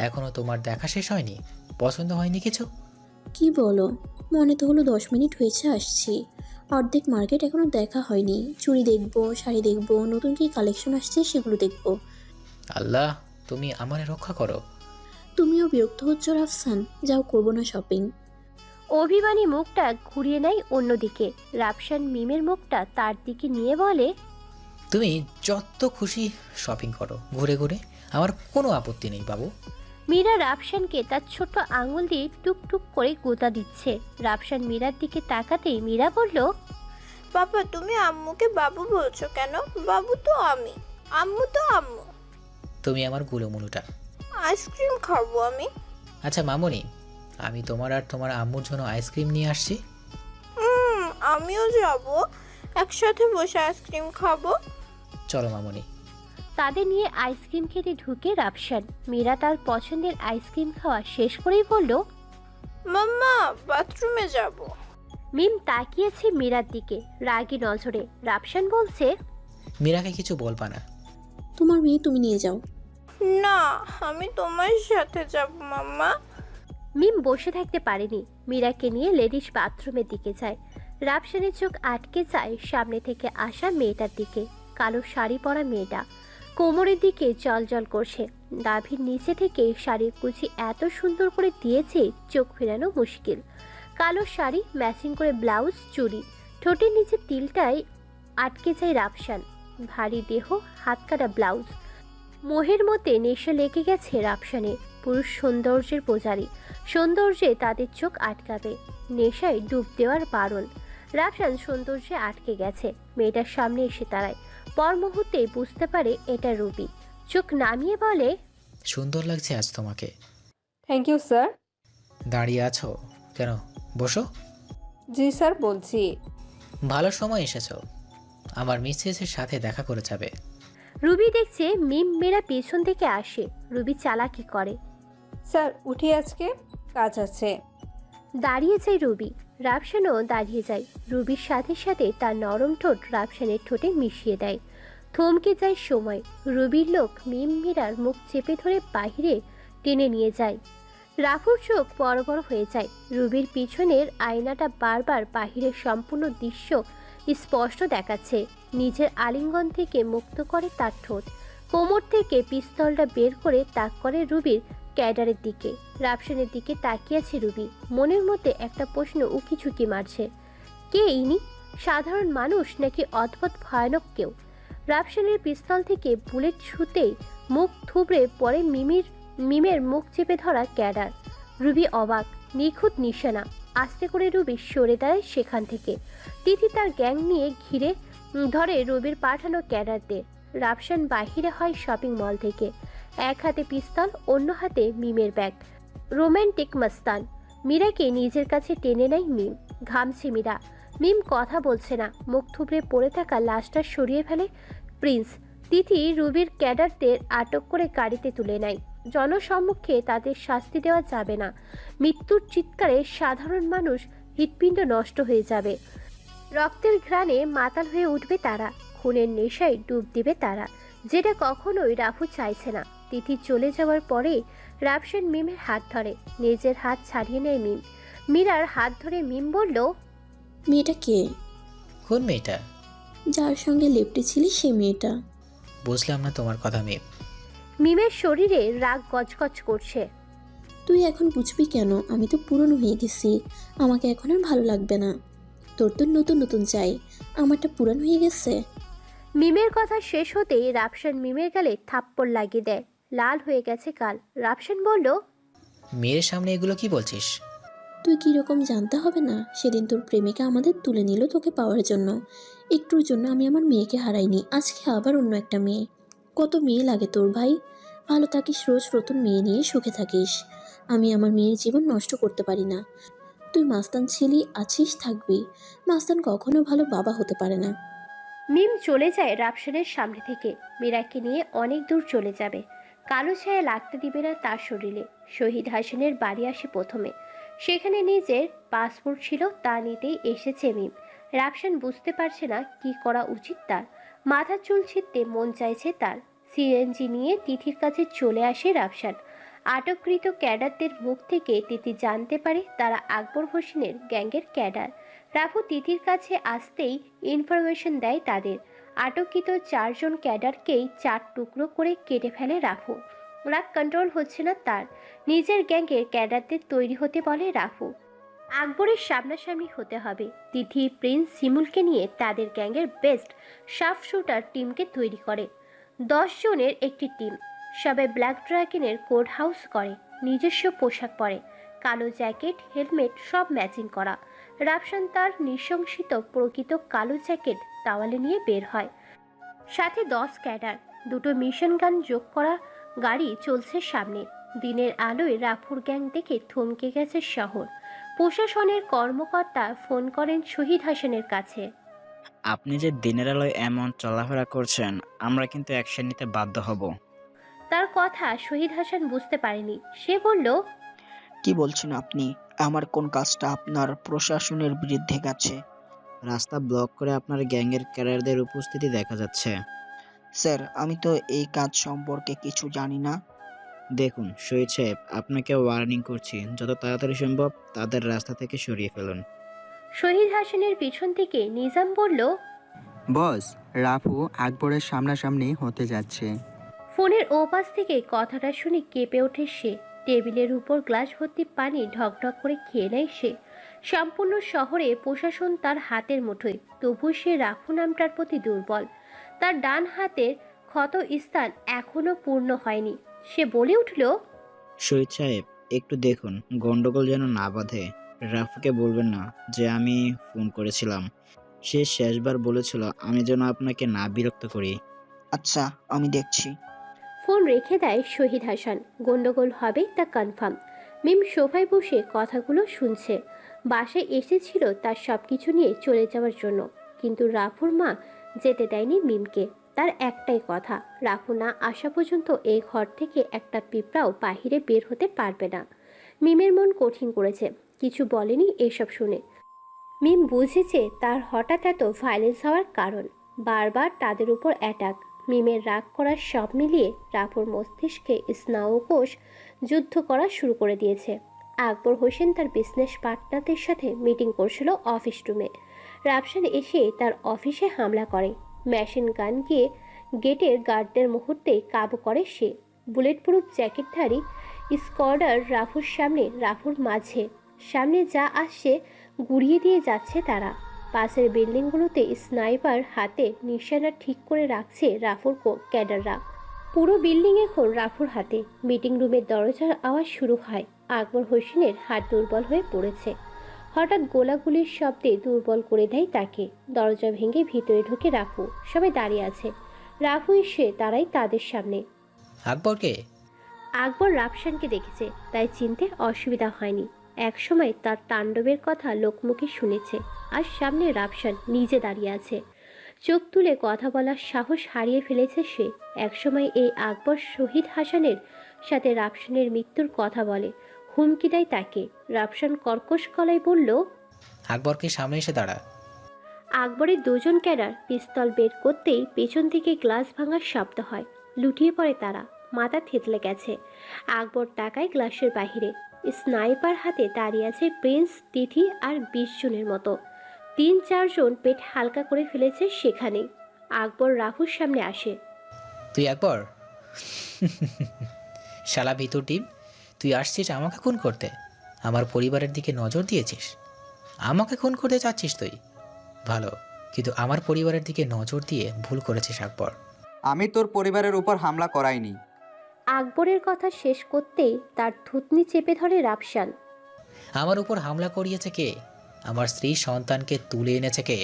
এখনো তোমার দেখা শেষ হয়নি? পছন্দ হয়নি কিছু? কি বলো? মনে তো হলো 10 মিনিট হয়েছে আসছি। অর্ধেক মার্কেট এখনো দেখা হয়নি। চুড়ি দেখবো, শাড়ি দেখবো, নতুন কি কালেকশন আসছে সেগুলো দেখবো। আল্লাহ, তুমি আমারে রক্ষা করো। তুমিও বিরক্ত হচ্ছ রাফসান? যাও, করবো না শপিং। অভিমানী মুখটা ঘুরিয়ে নেয় অন্যদিকে। রাফসান মিমের মুখটা তার দিকে নিয়ে বলে, তুমি যত খুশি শপিং করো ঘুরে ঘুরে, আমার কোনো আপত্তি নেই বাবু। মীরা রাফসানকে তার ছোট আঙুল দিয়ে টুকটুক করে গোতা দিচ্ছে। রাফসান মীরার দিকে তাকাতেই মীরা বলল, বাবা তুমি আম্মুকে বাবু বলছো কেন? বাবু তো আমি, আম্মু তো আম্মু। তুমি আমার গুলোমুলুটা। আইসক্রিম খাবো আমি। আচ্ছা মামুনি, আমি তোমার আর তোমার আম্মুর জন্য আইসক্রিম নিয়ে আসছি। আমিও যাব, একসাথে বসে আইসক্রিম খাবো। চলো মামুনি। তাদের নিয়ে আইসক্রিম খেতে ঢুকে রাফসান। মীরা তার পছন্দের আইসক্রিম খাওয়া শেষ করেই বলল, মাম্মা বাথরুমে যাব। মিম তাকিয়েছে মীরার দিকে রাগী নজরে। রাফসান বলছে, মীরাকে কিছু বলবা না। তোমার মেয়ে তুমি নিয়ে যাও। না, আমি তোমার সাথে যাব মাম্মা। মিম বসে থাকতে পারেনি। মীরাকে নিয়ে লেডিস বাথরুমের দিকে যায়। রাফসানের চোখ আটকে যায় সামনে থেকে আসা মেয়েটার দিকে। কালো শাড়ি পরা মেয়েটা কোমরের দিকে জল করছে। নাভির নিচে থেকে শাড়ির কুচি এত সুন্দর করে দিয়েছে চোখ ফেরানো মুশকিল। কালো শাড়ি ম্যাচিং করে ব্লাউজ, চুড়ি, ঠোঁটের নিচে তিলটাই আটকে যায় রাফসান। ভারী দেহ, হাত কাটা ব্লাউজ। মোহের মধ্যে নেশা লেগে গেছে রাফসানের। পুরুষ সৌন্দর্যের পূজারী, সৌন্দর্যে তাদের চোখ আটকাবে। নেশায় ডুব দেওয়ার বারণ। রাফসান সৌন্দর্যে আটকে গেছে। মেয়েটার সামনে এসে দাঁড়ায়। পর মুহূর্তে বুঝতে পারে এটা রুবি। চোখ নামিয়ে বলে, সুন্দর লাগছে আজ তোমাকে। Thank you sir. দাঁড়িয়ে আছো কেন? বসো। জি স্যার, বলছি। ভালো সময় এসেছো, আমার মিসেসের সাথে দেখা করে যাবে। রুবি দেখছে মিম মেয়েরা পেছন থেকে আসে। রুবি চালাকি করে। স্যার উঠি, আজকে কাজ আছে। দাঁড়িয়ে যায় রুবি। রাফসানও দাঁড়িয়ে যায়। রুবির সাথে সাথে তার নরম ঠোঁট রাফসানের ঠোঁটে মিশিয়ে দেয়। থমকে যায় সময়। রুবির লোক মিম মীরার মুখ চেপে ধরে বাহিরে টেনে নিয়ে যায়। রাফুর চোখ বড় বড় হয়ে যায়। রুবির পিছনের আয়নাটা বারবার বাহিরের সম্পূর্ণ দৃশ্য স্পষ্ট দেখাচ্ছে। নিজের আলিঙ্গন থেকে মুক্ত করে তার ঠোঁট। কোমর থেকে পিস্তলটা বের করে তাক করে রুবির ক্যাডারের দিকে। রাফসানের দিকে তাকিয়ে আছে রুবি। মনের মধ্যে একটা প্রশ্ন উকিঝুঁকি মারছে। কে ইনি? সাধারণ মানুষ নাকি অদ্ভুত ভয়ানক কেউ? রাফসানের পিস্তল থেকে বুলেট ছুঁতেই মুখ থুবড়ে পড়ে মিমের মুখ চেপে ধরা ক্যাডার। রুবি অবাক। নিখুঁত নিশানা। আস্তে করে রুবি সরে দাঁড়ায় সেখান থেকে। তিথি তার গ্যাং নিয়ে ঘিরে ধরে রুবির পাঠানো ক্যাডারদের। রাফসান বাহিরে হয় শপিং মল থেকে। এক হাতে পিস্তল, অন্য হাতে মিমের ব্যাগ। রোম্যান্টিক মস্তান। মীরাকে নিজের কাছে টেনে নেয় মিম। ঘামছে মীরা। মিম কথা বলছে না। মুখ থুবড়ে পড়ে থাকা লাশটা সরিয়ে ফেলে প্রিন্স। তিথি রুবির ক্যাডারদের আটক করে গাড়িতে তুলে নেয়। জনসম্মুখে তাদের শাস্তি দেওয়া যাবে না। মৃত্যুর চিৎকারে সাধারণ মানুষ হৃৎপিণ্ড নষ্ট হয়ে যাবে। রক্তের ঘ্রাণে মাতাল হয়ে উঠবে তারা। খুনের নেশায় ডুব দিবে তারা, যেটা কখনোই রাফু চাইছে না। তিথি চলে যাওয়ার পরে রাফসান মিমের হাত ধরে। নিজের হাত ছাড়িয়ে নেয় মিম। মীরার হাত ধরে মিম বলল, মেয়েটা কে? কোন মেয়েটা? যার সঙ্গে লেপটে ছিলি সে মেয়েটা। বুঝলাম না তোমার কথা মিম। মিমের শরীরে রাগ গজগজ করছে। তুই এখন বুঝবি কেন? আমি তো পুরনো হয়ে গেছি, আমাকে এখন আর ভালো লাগবে না। তোর তো নতুন নতুন চাই, আমারটা পুরানো হয়ে গেছে। মিমের কথা শেষ হতেই রাফসান মিমের গালে থাপ্পড় লাগিয়ে দেয়। লাল হয়ে গেছে গাল। রাফসান বলল, মেয়ের সামনে এগুলো কি বলছিস? তুই কীরকম জানতে হবে না? সেদিন তোর প্রেমিকা আমাদের তুলে নিল তোকে পাওয়ার জন্য। একটুর জন্য আমি আমার মেয়েকে হারাইনি, আজকে আবার অন্য একটা মেয়ে। কত মেয়ে লাগে তোর ভাই? ভালো থাকিস, রোজ নতুন মেয়ে নিয়ে সুখে থাকিস। আমি আমার মেয়ের জীবন নষ্ট করতে পারি না। তুই মাস্তান ছিলি, আছিস, থাকবি। মাস্তান কখনো ভালো বাবা হতে পারে না। মিম চলে যায় রাফসানের সামনে থেকে। মীরাকে নিয়ে অনেক দূর চলে যাবে। কালো ছায়া লাগতে দিবে না তার শরীরে। শহীদ হাসানের বাড়ি আসে প্রথমে। সেখানে নিজের পাসপোর্ট ছিল, তা নিতেই এসেছে মিম। রাফসান বুঝতে পারছে না কি করা উচিত তার। মাথার চুল ছিঁড়তে মন চাইছে তার। সিএনজি নিয়ে তিথির কাছে চলে আসে রাফসান। আটককৃত ক্যাডারদের মুখ থেকে তিথি জানতে পারে তারা আকবর হোসেনের গ্যাংয়ের ক্যাডার। রাফু তিথির কাছে আসতেই ইনফরমেশন দেয় তাদের। আটককৃত 4 জন ক্যাডারকেই 4 টুকরো করে কেটে ফেলে রাফু। রাগ কন্ট্রোল হচ্ছে না তার। নিজের গ্যাংয়ের ক্যাডারদের তৈরি হতে বলে রাফু। আকবরের সামনাসামনি হতে হবে। তিথি, প্রিন্স, শিমুলকে নিয়ে তাদের গ্যাংয়ের বেস্ট শার্প শুটার টিমকে তৈরি করে। 10 জনের একটি টিম। সবাই ব্ল্যাক ড্রাগনের কোড হাউস করে, নিজস্ব পোশাক পরে, কালো জ্যাকেট, হেলমেট সব ম্যাচিং করা। রাফসান তার নৃশংসিত প্রকৃত কালো জ্যাকেট তাওয়ালে নিয়ে বের হয়। সাথে 10 ক্যাডার, 2টো মিশন গান যোগ করা গাড়ি চলছে সামনে। দিনের আলোয় রাফুর গ্যাং দেখে থমকে গেছে শহর। প্রশাসনের কর্মকর্তা ফোন করেন শহীদ হাসানের কাছে। আপনি যে দিনের আলোয় এমন চলাফেরা করছেন, আমরা কিন্তু অ্যাকশন নিতে বাধ্য হব। তার কথা শহীদ হাসান বুঝতে পারেনি। সে বলল, কি বলছেন আপনি? আমার কোন কাজটা আপনার প্রশাসনের বিরুদ্ধে গেছে? রাস্তা ব্লক করে আপনার গ্যাংয়ের ক্যাডারদের উপস্থিতি দেখা যাচ্ছে। স্যার, আমি তো এই কাজ সম্পর্কে কিছু জানি না। দেখুন শহীদ সাহেব, আপনাকে ওয়ার্নিং করছি, যত তাড়াতাড়ি সম্ভব তাদের রাস্তা থেকে সরিয়ে ফেলুন। শহীদ হাসানের পিছন থেকে নিজাম বলল, বস, রাফু আকবরের সামনাসামনি হতে যাচ্ছে। ফোনের ওপাশ থেকে কথাটা শুনে কেঁপে ওঠে সে। টেবিলের উপর গ্লাস ভর্তি পানি ঢকঢক করে খেয়ে নেয় সে। সম্পূর্ণ শহরে প্রশাসন তার হাতের মুঠোয়, তবু সে রাফু নামটার প্রতি দুর্বল। তার ডান হাতের ক্ষত স্থান এখনো পূর্ণ হয়নি। সে বলে উঠল, শহীদ সাহেব, একটু দেখুন গন্ডগোল যেন না বাঁধে। রাফুকে বলবেন না যে আমি ফোন করেছিলাম। সে শেষবার বলেছিল আমি যেন আপনাকে না বিরক্ত করি। আচ্ছা, আমি দেখছি। ফোন রেখে দেয় শহীদ হাসান। গন্ডগোল হবে তা কনফার্ম। মিম সোফায় বসে কথাগুলো শুনছে। বাসায় এসেছিল তার সব কিছু নিয়ে চলে যাওয়ার জন্য, কিন্তু রাফুর মা যেতে দেয়নি মিমকে। তার একটাই কথা, রাফু না আসা পর্যন্ত এই ঘর থেকে একটা পিঁপড়াও বাহিরে বের হতে পারবে না। মিমের মন কঠিন করেছে, কিছু বলেনি এসব শুনে। মিম বুঝেছে তার হঠাৎ এত ভায়োলেন্স হওয়ার কারণ। বারবার তাদের উপর অ্যাটাক। মিমের রাগ করার সব মিলিয়ে রাফুর মস্তিষ্কে স্নায়ুকোষ যুদ্ধ করা শুরু করে দিয়েছে। আকবর হোসেন তার বিজনেস পার্টনারদের সাথে মিটিং করছিল অফিস রুমে। রাফসান এসে তার অফিসে হামলা করে। মেশিন গান গিয়ে গেটের গার্ডদের মুহূর্তেই কাবু করে সে। বুলেট প্রুফ জ্যাকেটধারী স্কোয়াডার রাফুর সামনে, রাফুর মাঝে। সামনে যা আসছে গুড়িয়ে দিয়ে যাচ্ছে তারা। পাশের বিল্ডিংগুলোতে স্নাইপার হাতে নিশানা ঠিক করে রাখছে রাফুর ক্যাডাররা। পুরো বিল্ডিং এখন রাফুর হাতে। মিটিং রুমের দরজার আওয়াজ শুরু হয়। আকবর হোসেনের হাত দুর্বল হয়ে পড়েছে। হঠাৎ গোলাগুলির শব্দে দুর্বল করে দেয় তাকে। দরজা ভেঙে ভিতরে ঢুকে রাফু। সবাই দাঁড়িয়ে আছে। রাফু এসে দাঁড়ায় তাদের সামনে। আকবরকে? আকবর রাফসানকে দেখেছে, তাই চিনতে অসুবিধা হয়নি। একসময় তার তাণ্ডবের কথা লোকমুখে শুনেছে। আর সামনে রাফসান নিজে দাঁড়িয়ে আছে। চোখ তুলে কথা বলার সাহস হারিয়ে ফেলেছে সে। একসময় এই আকবর শহীদ হাসানের সাথে রাফসানের মৃত্যুর কথা বলে, হুমকি দেয় তাকে। রাফসান কর্কশ গলায় বলল, আকবরকে সামনে এসে দাঁড়া। আকবরের 2 জন ক্যাডার পিস্তল বের করতেই পেছন থেকে গ্লাস ভাঙার শব্দ হয়। লুটিয়ে পড়ে তারা, মাথা থেতলে গেছে। আকবর তাকায় গ্লাসের বাহিরে। স্নাইপার হাতে দাঁড়িয়ে আছে প্রিন্স, তিথি আর 20 জনের মতো। 3-4 জন পেট হালকা করে ফেলেছে সেখানে। আকবর রাফুর সামনে আসে। তুই আকবর? শালা ভিতর টিম, তুই আসছিস আমাকে খুন করতে, আমার পরিবারের দিকে নজর দিয়েছিস, আমাকে খুন করতে চাচ্ছিস তুই। ভালো, কিন্তু আমার পরিবারের দিকে নজর দিয়ে ভুল করেছিস আকবর। আমি তোর পরিবারের উপর হামলা করাইনি। আকবরের কথা শেষ করতেই তার থুতনি চেপে ধরে রাফসান। আমার উপর হামলা করিয়েছে কে? আমার স্ত্রী সন্তানকে তুলে এনেছে কে?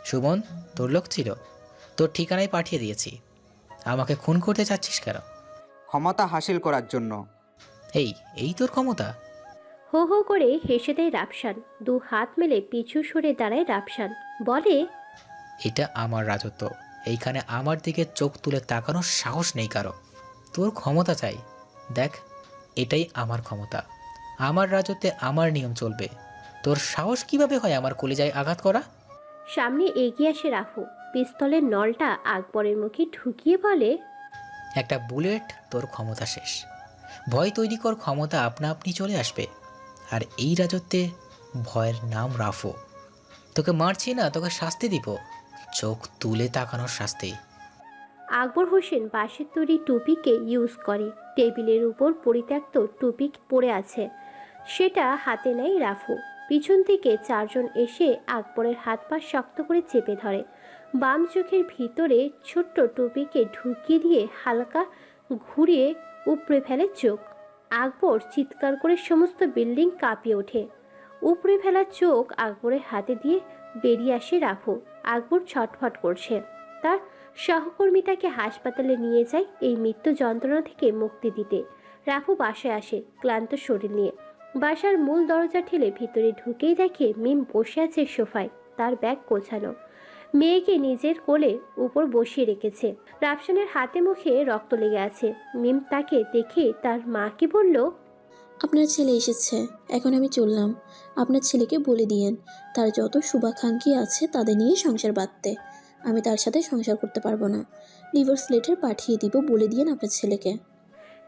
সুমন, তোর লোক ছিল, তোর ঠিকানায় পাঠিয়ে দিয়েছি। আমাকে খুন করতে চাচ্ছিস কেন? ক্ষমতা হাসিল করার জন্য। এই তোর ক্ষমতা? হো হো করে হেসে দেয় রাফসান। দু হাত মেলে পিছু সরে দাঁড়ায় রাফসান, বলে, এটা আমার রাজত্ব, এইখানে আমার দিকে চোখ তুলে তাকানোর সাহস নেই কারো। তোর ক্ষমতা চাই, দেখ এটাই আমার ক্ষমতা, আমার রাজত্বে আমার নিয়ম চলবে। তোর সাহস কিভাবে হয় আমার কলিজায় আঘাত করা? সামনে এগিয়ে আসে রাফু, পিস্তলের নলটা আকবরের মুখে ঢুকিয়ে বলে, একটা বুলেট, তোর ক্ষমতা শেষ। ভয় তৈরি কর, ক্ষমতা আপনা আপনি চলে আসবে। আর এই রাজত্বে ভয়ের নাম রাফু। তোকে মারছি না, তোকে শাস্তি দিব, চোখ তুলে তাকানোর শাস্তি। আকবর হোসেন বাঁশের তৈরি টুপিকে ইউজ করে। টেবিলের উপর পরিত্যক্ত টুপি পড়ে আছে, সেটা হাতে নেয় রাফু। পিছন থেকে চারজন এসে আকবরের হাত পা শক্ত করে চেপে ধরে। বাম চোখের ভিতরে ছোট্ট টুপিকে ঢুকিয়ে দিয়ে হালকা ঘুরিয়ে উপড়ে ফেলে চোখ। আকবর চিৎকার করে সমস্ত বিল্ডিং কাঁপিয়ে ওঠে। উপড়ে ফেলা চোখ আকবরের হাতে দিয়ে বেরিয়ে আসে রাফু। আকবর ছটফট করছে। তার সহকর্মী তাকে হাসপাতালে নিয়ে যায় এই মৃত্যু যন্ত্রণা থেকে মুক্তি দিতে। রাফু বাসায় আসে ক্লান্ত শরীর নিয়ে। বাসার মূল দরজা ঠেলে ভিতরে ঢুকেই দেখে মিম বসে আছে সোফায়, তার ব্যাগ গোছানো। মেয়েকে নিজের কোলে উপর বসিয়ে রেখেছে। রাফসানের হাতে মুখে রক্ত লেগে আছে। মিম তাকে দেখে তার মাকে বলল, আপনার ছেলে এসেছে, এখন আমি চললাম। আপনার ছেলেকে বলে দিয়েন তার যত শুভাকাঙ্ক্ষী আছে তাদের নিয়ে সংসার বাঁধতে। আমি তার সাথে সংসার করতে পারবো না। ডিভোর্স লেটার পাঠিয়ে দিব, বলে দিয়েন আপনার ছেলেকে।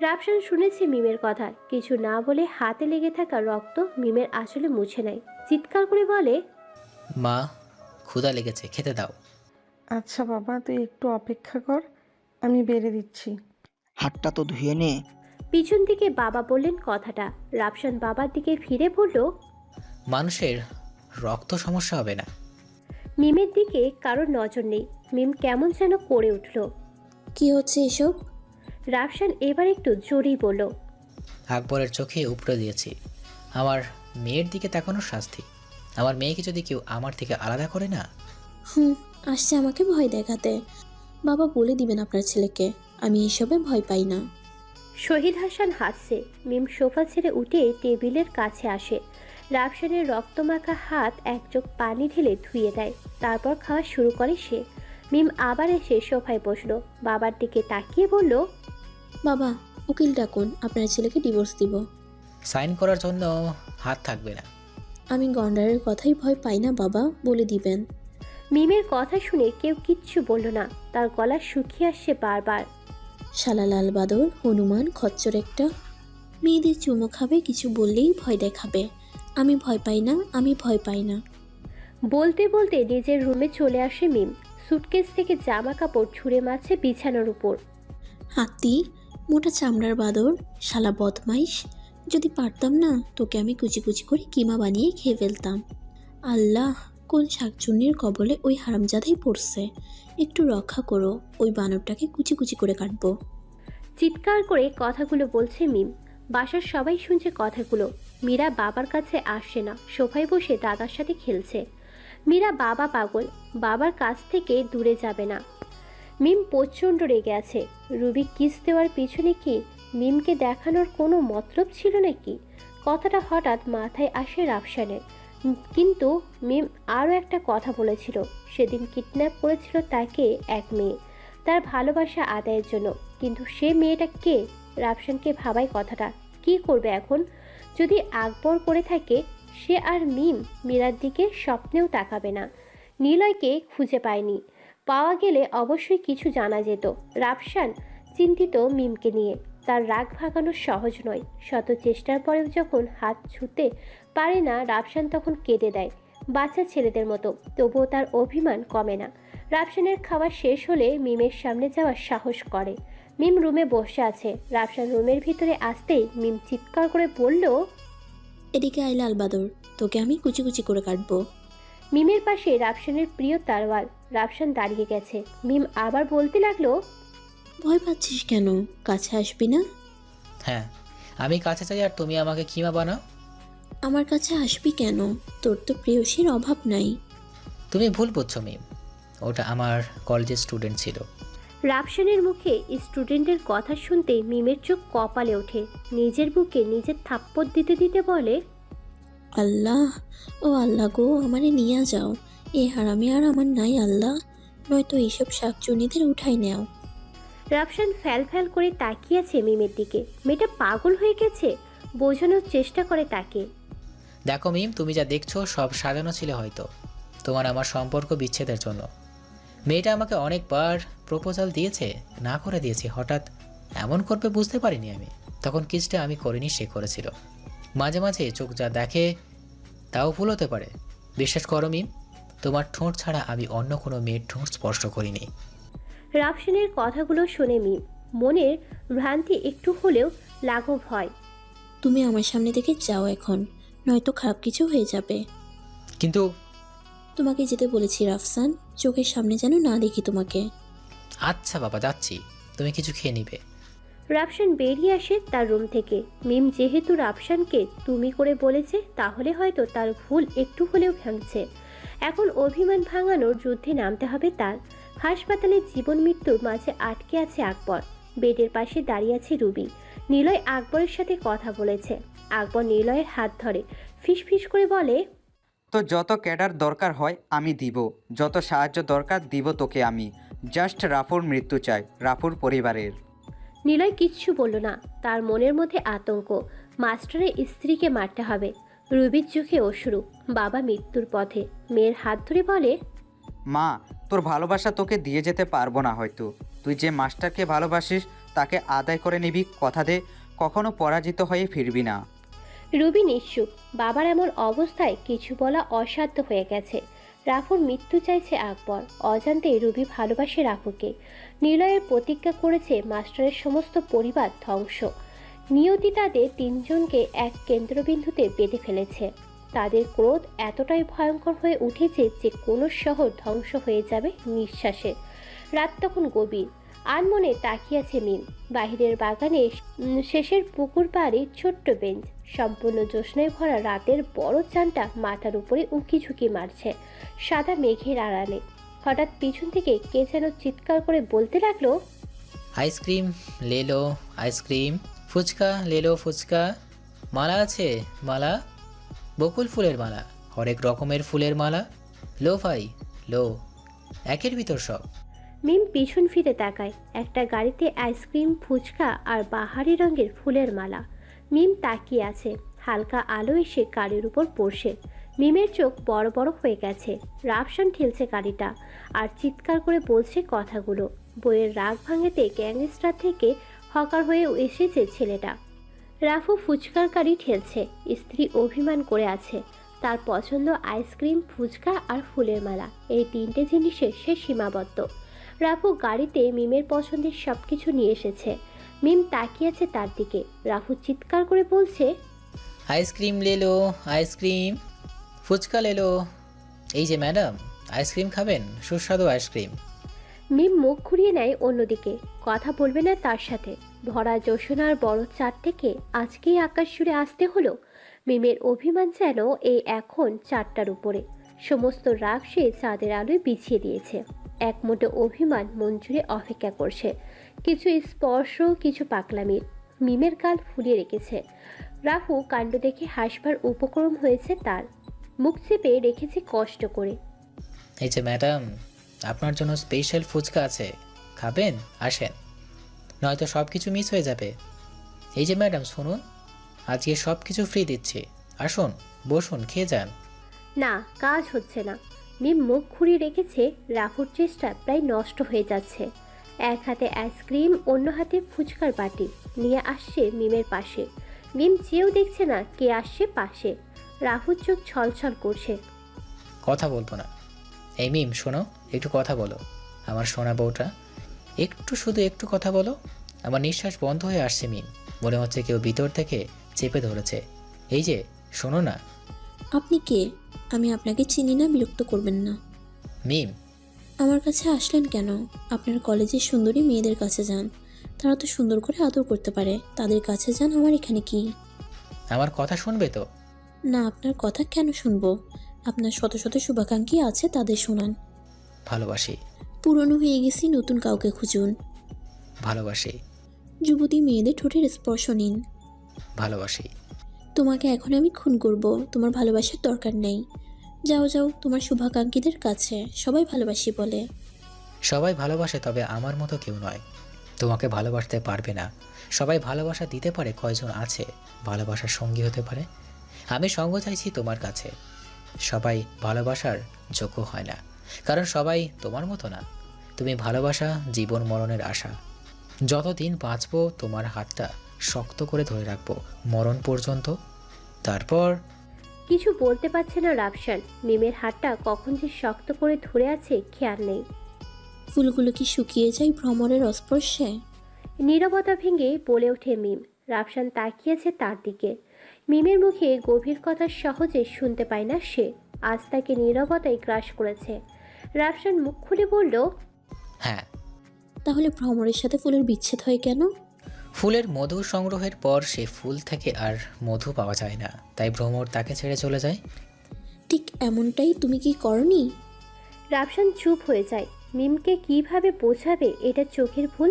রাফসান শুনেছে মিমের কথা, কিছু না বলে হাতে লেগে থাকা রক্ত মিমের আঁচলে মুছে নেয়। চিৎকার করে বলে, মা, ক্ষুধা লেগেছে, খেতে দাও। আচ্ছা বাবা, তুই একটু অপেক্ষা কর, আমি বেড়ে দিচ্ছি। হাতটা তো ধুয়ে নে। পিছন থেকে বাবা বললেন কথাটা। রাফসান বাবার দিকে ফিরে বলল, মানুষের রক্ত সমস্যা হবে না। মিমের দিকে কারোর নজর নেই। মিম কেমন যেন করে উঠল। কি হচ্ছে এসব? রাফসান এবার একটু জোরেই বলল, আকবরের চোখে উপড়ে দিয়েছি। আমার মেয়ের দিকে তাকানোর শাস্তি। আমার মেয়েকে যদি কেউ আমার থেকে আলাদা করে না। আসছে আমাকে ভয় দেখাতে। বাবা বলে দিবেন আপনার ছেলেকে, আমি এসবে ভয় পাই না। শহীদ হাসান হাসছে। মিম সোফা ছেড়ে উঠে টেবিলের কাছে আসে। রাফসানের রক্তমাখা হাত এক চোখ পানি ঢেলে ধুয়ে দেয়, তারপর খাওয়া শুরু করে সে। মিম আবার এসে সোফায় বসলো, বাবার দিকে তাকিয়ে বলল, বাবা উকিল ডাকুন, আপনার ছেলেকে ডিভোর্স দিব। সাইন করার জন্য হাত থাকবে না। আমি গন্ডারের কথাই ভয় পাই না বাবা, বলে দিবেন। মিমের কথা শুনে কেউ কিচ্ছু বলল না। তার গলা শুকিয়ে আসছে বারবার। শালা লাল বাদর, হনুমান, খচ্চর একটা। মেয়েদের চুমো খাবে, কিছু বললেই ভয় দেখাবে। আমি ভয় পাই না, আমি ভয় পাই না। বলতে বলতে নিজের রুমে চলে আসে মিম। সুটকেস থেকে জামা কাপড় ছুঁড়ে মারছে বিছানার উপর। হাতি, মোটা চামড়ার বাদর, শালা বদমাইশ। যদি পারতাম না তোকে আমি কুচি কুচি করে কিমা বানিয়ে খেয়ে ফেলতাম। আল্লাহ, কোন শাকচুন্নির কবলে ওই হারামজাদাই পড়ছে। একটু রক্ষা করো, ওই বানরটাকে কুচি কুচি করে কাটবো। চিৎকার করে কথাগুলো বলছে মিম। বাসার সবাই শুনছে কথাগুলো। মীরা বাবার কাছে আসছে না, সোফায় বসে দাদার সাথে খেলছে। মীরা বাবা পাগল, বাবার কাছ থেকে দূরে যাবে না। মিম প্রচণ্ড রেগে আছে। রুবি কিস দেওয়ার পিছনে কি মিমকে দেখানোর কোনো মতলব ছিল নাকি? কথাটা হঠাৎ মাথায় আসে রাফসানের। কিন্তু মিম আরও একটা কথা বলেছিল, সেদিন কিডন্যাপ করেছিল তাকে এক মেয়ে, তার ভালোবাসা আদায়ের জন্য। কিন্তু সে মেয়েটা কে? রাফসানকে ভাবাই কথাটা। কি করবে এখন? যদি আকবর করে থাকে, সে আর মীরার দিকে স্বপ্নেও তাকাবে না। নিলয়কে খুঁজে পায়নি, পাওয়া গেলে অবশ্যই কিছু জানা যেত। রাফসান চিন্তিত মিমকে নিয়ে। তার রাগ ভাগানো সহজ নয়। শত চেষ্টার পরেও যখন হাত ছুঁতে পারে না, রাফসান তখন কেঁদে দেয় বাচ্চা ছেলেদের মতো। তবুও তার অভিমান কমে না। রাফসানের খাওয়া শেষ হলে মিমের সামনে যাওয়ার সাহস করে। মিম রুমে বসে আছে। রাফসান রুমের ভিতরে আসতেই মিম চিৎকার করে বলল, এদিকে আয় লাল বাদর, তোকে আমি কুচি কুচি করে কাটবো। মিমের পাশে রাফসানের প্রিয় তারওয়াল। রাফসান দাঁড়িয়ে গেছে। মিম আবার বলতে লাগলো, ভয় পাচ্ছিস কেন? কাছে আসবি না? হ্যাঁ, আমি কাছে চাই আর তুমি আমাকে কিমা বানাও। আমার কাছে আসবি কেন? তোর তো প্রেয়সীর অভাব নাই। তুমি ভুল বুঝছো মিম, ওটা আমার কলেজের স্টুডেন্ট ছিল। রাফসানের মুখে স্টুডেন্টের কথা শুনতেই মিমের চোখ কপালে ওঠে। নিজের বুকে নিজের থাপ্পড় দিতে দিতে বলে, আল্লাহ, ও আল্লাহ গো, আমারে নিয়ে যাও। এ হারামি আর আমার নাই আল্লাহ, নয়তো এইসব শাকচুনিদের উঠাই নেও। রাফসান ফ্যাল ফ্যাল করে তাকিয়ে আছে মিমের দিকে। মেয়েটা পাগল হয়ে গেছে। বোঝানোর চেষ্টা করে তাকে। দেখো মিম, তুমি যা দেখছো সব সাজানো ছিল হয়তো তোমার আমার সম্পর্ক বিচ্ছেদের জন্য। মেয়েটা আমাকে অনেকবার প্রপোজাল দিয়েছে, না করে দিয়েছি। হঠাৎ এমন করবে বুঝতে পারিনি আমি। তখন কিসটা আমি করিনি, সে করেছিল। মাঝে মাঝে চোখ যা দেখে তাও ভুল হতে পারে। বিশ্বাস করো মিম, তোমার ঠোঁট ছাড়া আমি অন্য কোনো মেয়ের ঠোঁট স্পর্শ করিনি। রাফসানের কথাগুলো শুনে মিম মনের ভ্রান্তি একটু হলেও লাঘব হয়। তুমি আমার সামনে থেকে যাও এখন, নয়তো খারাপ কিছু হয়ে যাবে। কিন্তু তোমাকে যেতে বলেছি রাফসান, চোখের সামনে যেন না দেখি তোমাকে। আচ্ছা বাবা, যাচ্ছি, তুমি কিছু খেয়ে নিবে। রাফসান বেরিয়ে আসে তার রুম থেকে। মিম যেহেতু রাফসানকে তুমি করে বলেছে, তাহলে হয়তো তার ভুল একটু হলেও ভাঙছে। এখন অভিমান ভাঙানোর যুদ্ধে নামতে হবে তার। হাসপাতালে জীবন মৃত্যুর মাঝে আটকে আছে আকবর। বেডের পাশে দাঁড়িয়ে আছে রুবি। নিলয় আকবরের সাথে কথা বলেছে। আকবর নিলয়ের হাত ধরে ফিসফিস করে বলে, তো যত ক্যাডার দরকার হয় আমি দিব, যত সাহায্য দরকার দিব তোকে আমি। জাস্ট রাফুর মৃত্যু চাই, রাফুর পরিবারের। নিলয় কিচ্ছু বলল না। তার মনের মধ্যে আতঙ্ক। মাস্টারের স্ত্রীকে মারতে হবে। রুবির চোখে অশ্রু। বাবা মৃত্যুর পথে। মেয়ের হাত ধরে বলে, মা, তোর ভালোবাসা তোকে দিয়ে যেতে পারবো না হয়তো। তুই যে মাস্টারকে ভালোবাসিস তাকে আদায় করে নিবি, কথা দে কখনো পরাজিত হয়ে ফিরবি না। রুবি নিশ্চুপ। বাবার এমন অবস্থায় কিছু বলা অসাধ্য হয়ে গেছে। রাফুর মৃত্যু চাইছে আকবর। অজান্তেই রুবি ভালোবাসে রাফুকে। নিলয়ের প্রতিজ্ঞা করেছে মাস্টারের সমস্ত পরিবার ধ্বংস। নিয়তি তাদের তিনজনকে এক কেন্দ্রবিন্দুতে বেঁধে ফেলেছে। তাদের ক্রোধ এতটাই ভয়ঙ্কর হয়ে উঠেছে যে কোনো শহর ধ্বংস হয়ে যাবে নিঃশ্বাসে। রাত তখন গভীর। আনমনে তাকিয়ে আছে মিম। বাহিরের বাগানে শেষের পুকুর পাড়ে ছোট্ট বেঞ্চ। সম্পূর্ণ জ্যোৎস্নায় ভরা রাতের বড় চাঁদটা মাথার উপরে উঁকি ঝুঁকি মারছে সাদা মেঘের আড়ালে। হঠাৎ পিছন থেকে কে যেন চিৎকার করে বলতে লাগলো, আইসক্রিম লেলো আইসক্রিম, ফুচকা লেলো ফুচকা, মালা আছে মালা, বকুল ফুলের মালা, হরেক রকমের ফুলের মালা, লো ভাই লো, একের ভিতর সব। মিম পিছন ফিরে তাকায়। একটা গাড়িতে আইসক্রিম, ফুচকা আর বাহারি রঙের ফুলের মালা। মিম তাকিয়ে আছে। হালকা আলো এসে গাড়ির উপর পড়ছে। মিমের চোখ বড় বড় হয়ে গেছে। রাফসান ঠেলছে গাড়িটা আর চিৎকার করে বলছে কথাগুলো। বইয়ের রাগ ভাঙাতে গ্যাংস্টার থেকে হকার হয়ে এসেছে ছেলেটা। রাফু ফুচকার গাড়ি ঠেলছে। স্ত্রী অভিমান করে আছে। তার পছন্দ আইসক্রিম, ফুচকা আর ফুলের মালা। এই তিনটে জিনিসে সে সীমাবদ্ধ। রাফু গাড়িতে মিমের পছন্দের সব কিছু নিয়ে এসেছে। মিম তাকিয়ে আছে তার দিকে। রাফু চিৎকার করে বলছে, আইসক্রিম লেলো আইসক্রিম, ফুচকা লেলো। এই যে ম্যাডাম, আইসক্রিম খাবেন? সুস্বাদু আইসক্রিম। মিম মুখ ঘুরিয়ে নেয় অন্যদিকে। কথা বলবে না তার সাথে। ভরা জ্যোৎস্নার বড় চাঁদ থেকে আজকেই আকাশ জুড়ে আসতে হলো। মিমের অভিমান যেন এই এখন চাঁদটার উপরে। সমস্ত রাগ সে চাঁদের আলোয় বিছিয়ে দিয়েছে। এক মুঠো অভিমান মন জুড়ে অপেক্ষা করছে। কিছু স্পর্শ, কিছু পাকলামির। মিমের গাল ফুলিয়ে রেখেছে। রাফু কাণ্ড দেখে হাসবার উপক্রম হয়েছে তার। মুখ চেপে রেখেছে কষ্ট করে। এই যে ম্যাডাম, আপনার জন্য স্পেশাল ফুচকা আছে, খাবেন? আসেন, নয়তো সব কিছু মিস হয়ে যাবে। এই যে ম্যাডাম শুনুন, আজকে সব কিছু ফ্রি দিচ্ছি, আসুন বসুন, খেয়ে যান। না, কাজ হচ্ছে না। মিম মুখ ঘুরিয়ে রেখেছে। রাফুর চেষ্টা প্রায় নষ্ট হয়ে যাচ্ছে। এক হাতে আইসক্রিম, অন্য হাতে ফুচকার বাটি নিয়ে আসছে মিমের পাশে। মিম চেয়েও দেখছে না কে আসছে পাশে। রাফুর চোখ ছলছল করছে। কথা বলবো না। এই মিম শোনো, একটু কথা বলো। আমার সোনা বউটা, একটু শুধু একটু কথা বলো। আমার নিঃশ্বাস বন্ধ হয়ে আসছে মিম। মনে হচ্ছে কেউ ভিতর থেকে চেপে ধরেছে। এই যে শোনো না। আপনি কে? আমি আপনাকে চিনি না, বিরক্ত করবেন না। মিম। আমার কাছে আসলেন কেন? আপনার কলেজের সুন্দরী মেয়েদের কাছে যান, তারা তো সুন্দর করে আদর করতে পারে, তাদের কাছে যান। আমার এখানে কি? আমার কথা শুনবে তো? না, আপনার কথা কেন শুনবো? আপনার শত শত শুভাকাঙ্ক্ষী আছে, তাদের শোনান। ভালোবাসি। পুরনো হয়ে গেছি, নতুন কাউকে খুঁজুন। ভালোবাসি। যুবতী মেয়েদের ঠোঁটের স্পর্শ নিন। ভালোবাসি। তোমাকে এখন আমি খুন করব, তোমার ভালোবাসার দরকার নেই। যাও যাও তোমার শুভাকাঙ্ক্ষীদের কাছে, সবাই ভালোবাসি বলে। সবাই ভালোবাসে, তবে আমার মতো কেউ নয়। তোমাকে ভালোবাসতে পারবে না। সবাই ভালোবাসা দিতে পারে, কয়জন আছে ভালোবাসার সঙ্গী হতে পারে? আমি সঙ্গ চাইছি তোমার কাছে। সবাই ভালোবাসার যোগ্য হয় না, কারণ সবাই তোমার মতো না। তুমি ভালোবাসা, জীবন মরণের আশা। যতদিন বাঁচবো তোমার হাতটা শক্ত করে ধরে রাখবো মরণ পর্যন্ত। তারপর কিছু বলতে পারছে না রাফসান। মিমের হাতটা কখন যে শক্ত করে ধরে আছে খেয়াল নেই। ফুলগুলো কি শুকিয়ে যায় ভ্রমরের অস্পর্শে? নীরবতা ভেঙে বলে ওঠে মিম। রাফসান তাকিয়েছে তার দিকে। মিমের মুখে গভীর কথা সহজে শুনতে পায় না সে। আজ তাকে নীরবতাই গ্রাস করেছে। রাফসান মুখ খুলে বলল, হ্যাঁ। তাহলে ভ্রমরের সাথে ফুলের বিচ্ছেদ হয় কেন? ফুলের মধু সংগ্রহের পর সে ফুল থেকে আর মধু পাওয়া যায় না, তাই ভ্রমর তাকে ছেড়ে চলে যায়। ঠিক এমনটাই তুমি কি করনি? রাফসান চুপ হয়ে যায়। মিমকে কিভাবে বোঝাবে এটা চোখের ভুল।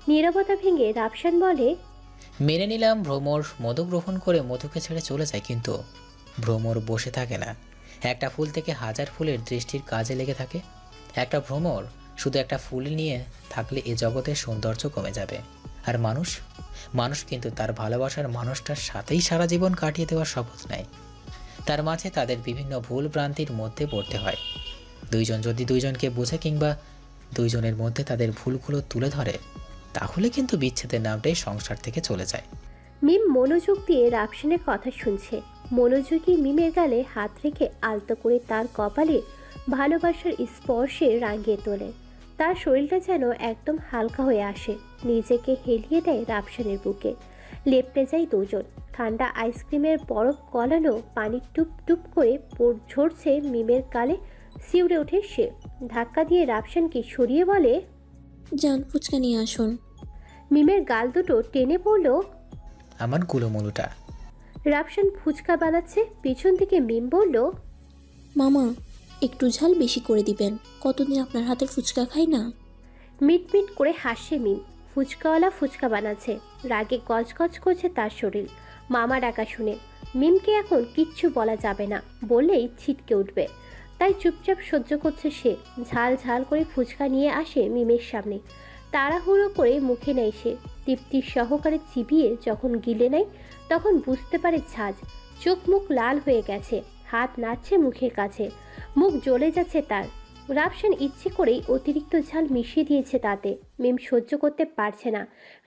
নীরবতা ভেঙে রাফসান বলে, মেনে নিলাম ভ্রমর মধু গ্রহণ করে মধুকে ছেড়ে চলে যায়, কিন্তু ভ্রমর বসে থাকে না। একটা ফুল থেকে হাজার ফুলের দৃষ্টির কাজে লেগে থাকে। একটা ভ্রমর শুধু একটা ফুল নিয়ে থাকলে এ জগতের সৌন্দর্য কমে যাবে। আর মানুষ কিন্তু তার ভালোবাসার মানুষটার সাথেই সারা জীবন কাটিয়ে দেওয়ার শপথ নেয়। তার মাঝে তাদের বিভিন্ন ভুল ভ্রান্তির মধ্যে পড়তে হয়। দুইজন যদি দুইজনকে বোঝে কিংবা দুইজনের মধ্যে তাদের ভুলগুলো তুলে ধরে, তাহলে কিন্তু বিচ্ছেদের নামটাই সংসার থেকে চলে যায়। মিম মনোযোগ দিয়ে রাফসানের কথা শুনছে। মনোযোগী মিমের গালে হাত রেখে আলতো করে তার কপালে ভালোবাসার স্পর্শে রাঙিয়ে তোলে। তার শরীরটা যেন একদম হালকা হয়ে আসে। নিজেকে হেলিয়ে দেয় রাফসানের বুকে। লেপটে যায় দুজন। ঠান্ডা আইসক্রিমের বরফ গলানো পানি টুপ টুপ করে ঝরছে মিমের গালে। শিউরে ওঠে সে। ধাক্কা দিয়ে রাফসানকে সরিয়ে বলে, যান ফুচকা নিয়ে আসুন। মিমের গাল দুটো টেনে পড়ল। আমার কুলোমুলুটা। রাফসান ফুচকা বানাচ্ছে, পিছন থেকে মিম বলল, মামা একটু ঝাল বেশি করে দিবেন, কতদিন আপনার হাতের ফুচকা খাই না। মিটমিট করে হাসছে মিম। ফুচকাওয়ালা ফুচকা বানাচ্ছে। রাগে গজগজ করছে তার শরীর। মামা ডাকা শুনে মিমকে এখন কিচ্ছু বলা যাবে না, বললেই ছিটকে উঠবে। তাই চুপচাপ সহ্য করছে সে। ঝাল ঝাল করে ফুচকা নিয়ে আসে মিমের সামনে। তাড়াহুড়ো করে মুখে নেয় সে। তৃপ্তির সহকারে চিবিয়ে যখন গিলে নেয়, তখন বুঝতে পারে ঝাঁজ। চোখ মুখ লাল হয়ে গেছে। হাত নাড়ছে মুখের কাছে। মুখ জ্বলে যাচ্ছে তার। রাফসান ইচ্ছে করেই অতিরিক্ত ঝাল মিশিয়ে দিয়েছে তাতে। মিম সহ্য করতে পারছে না।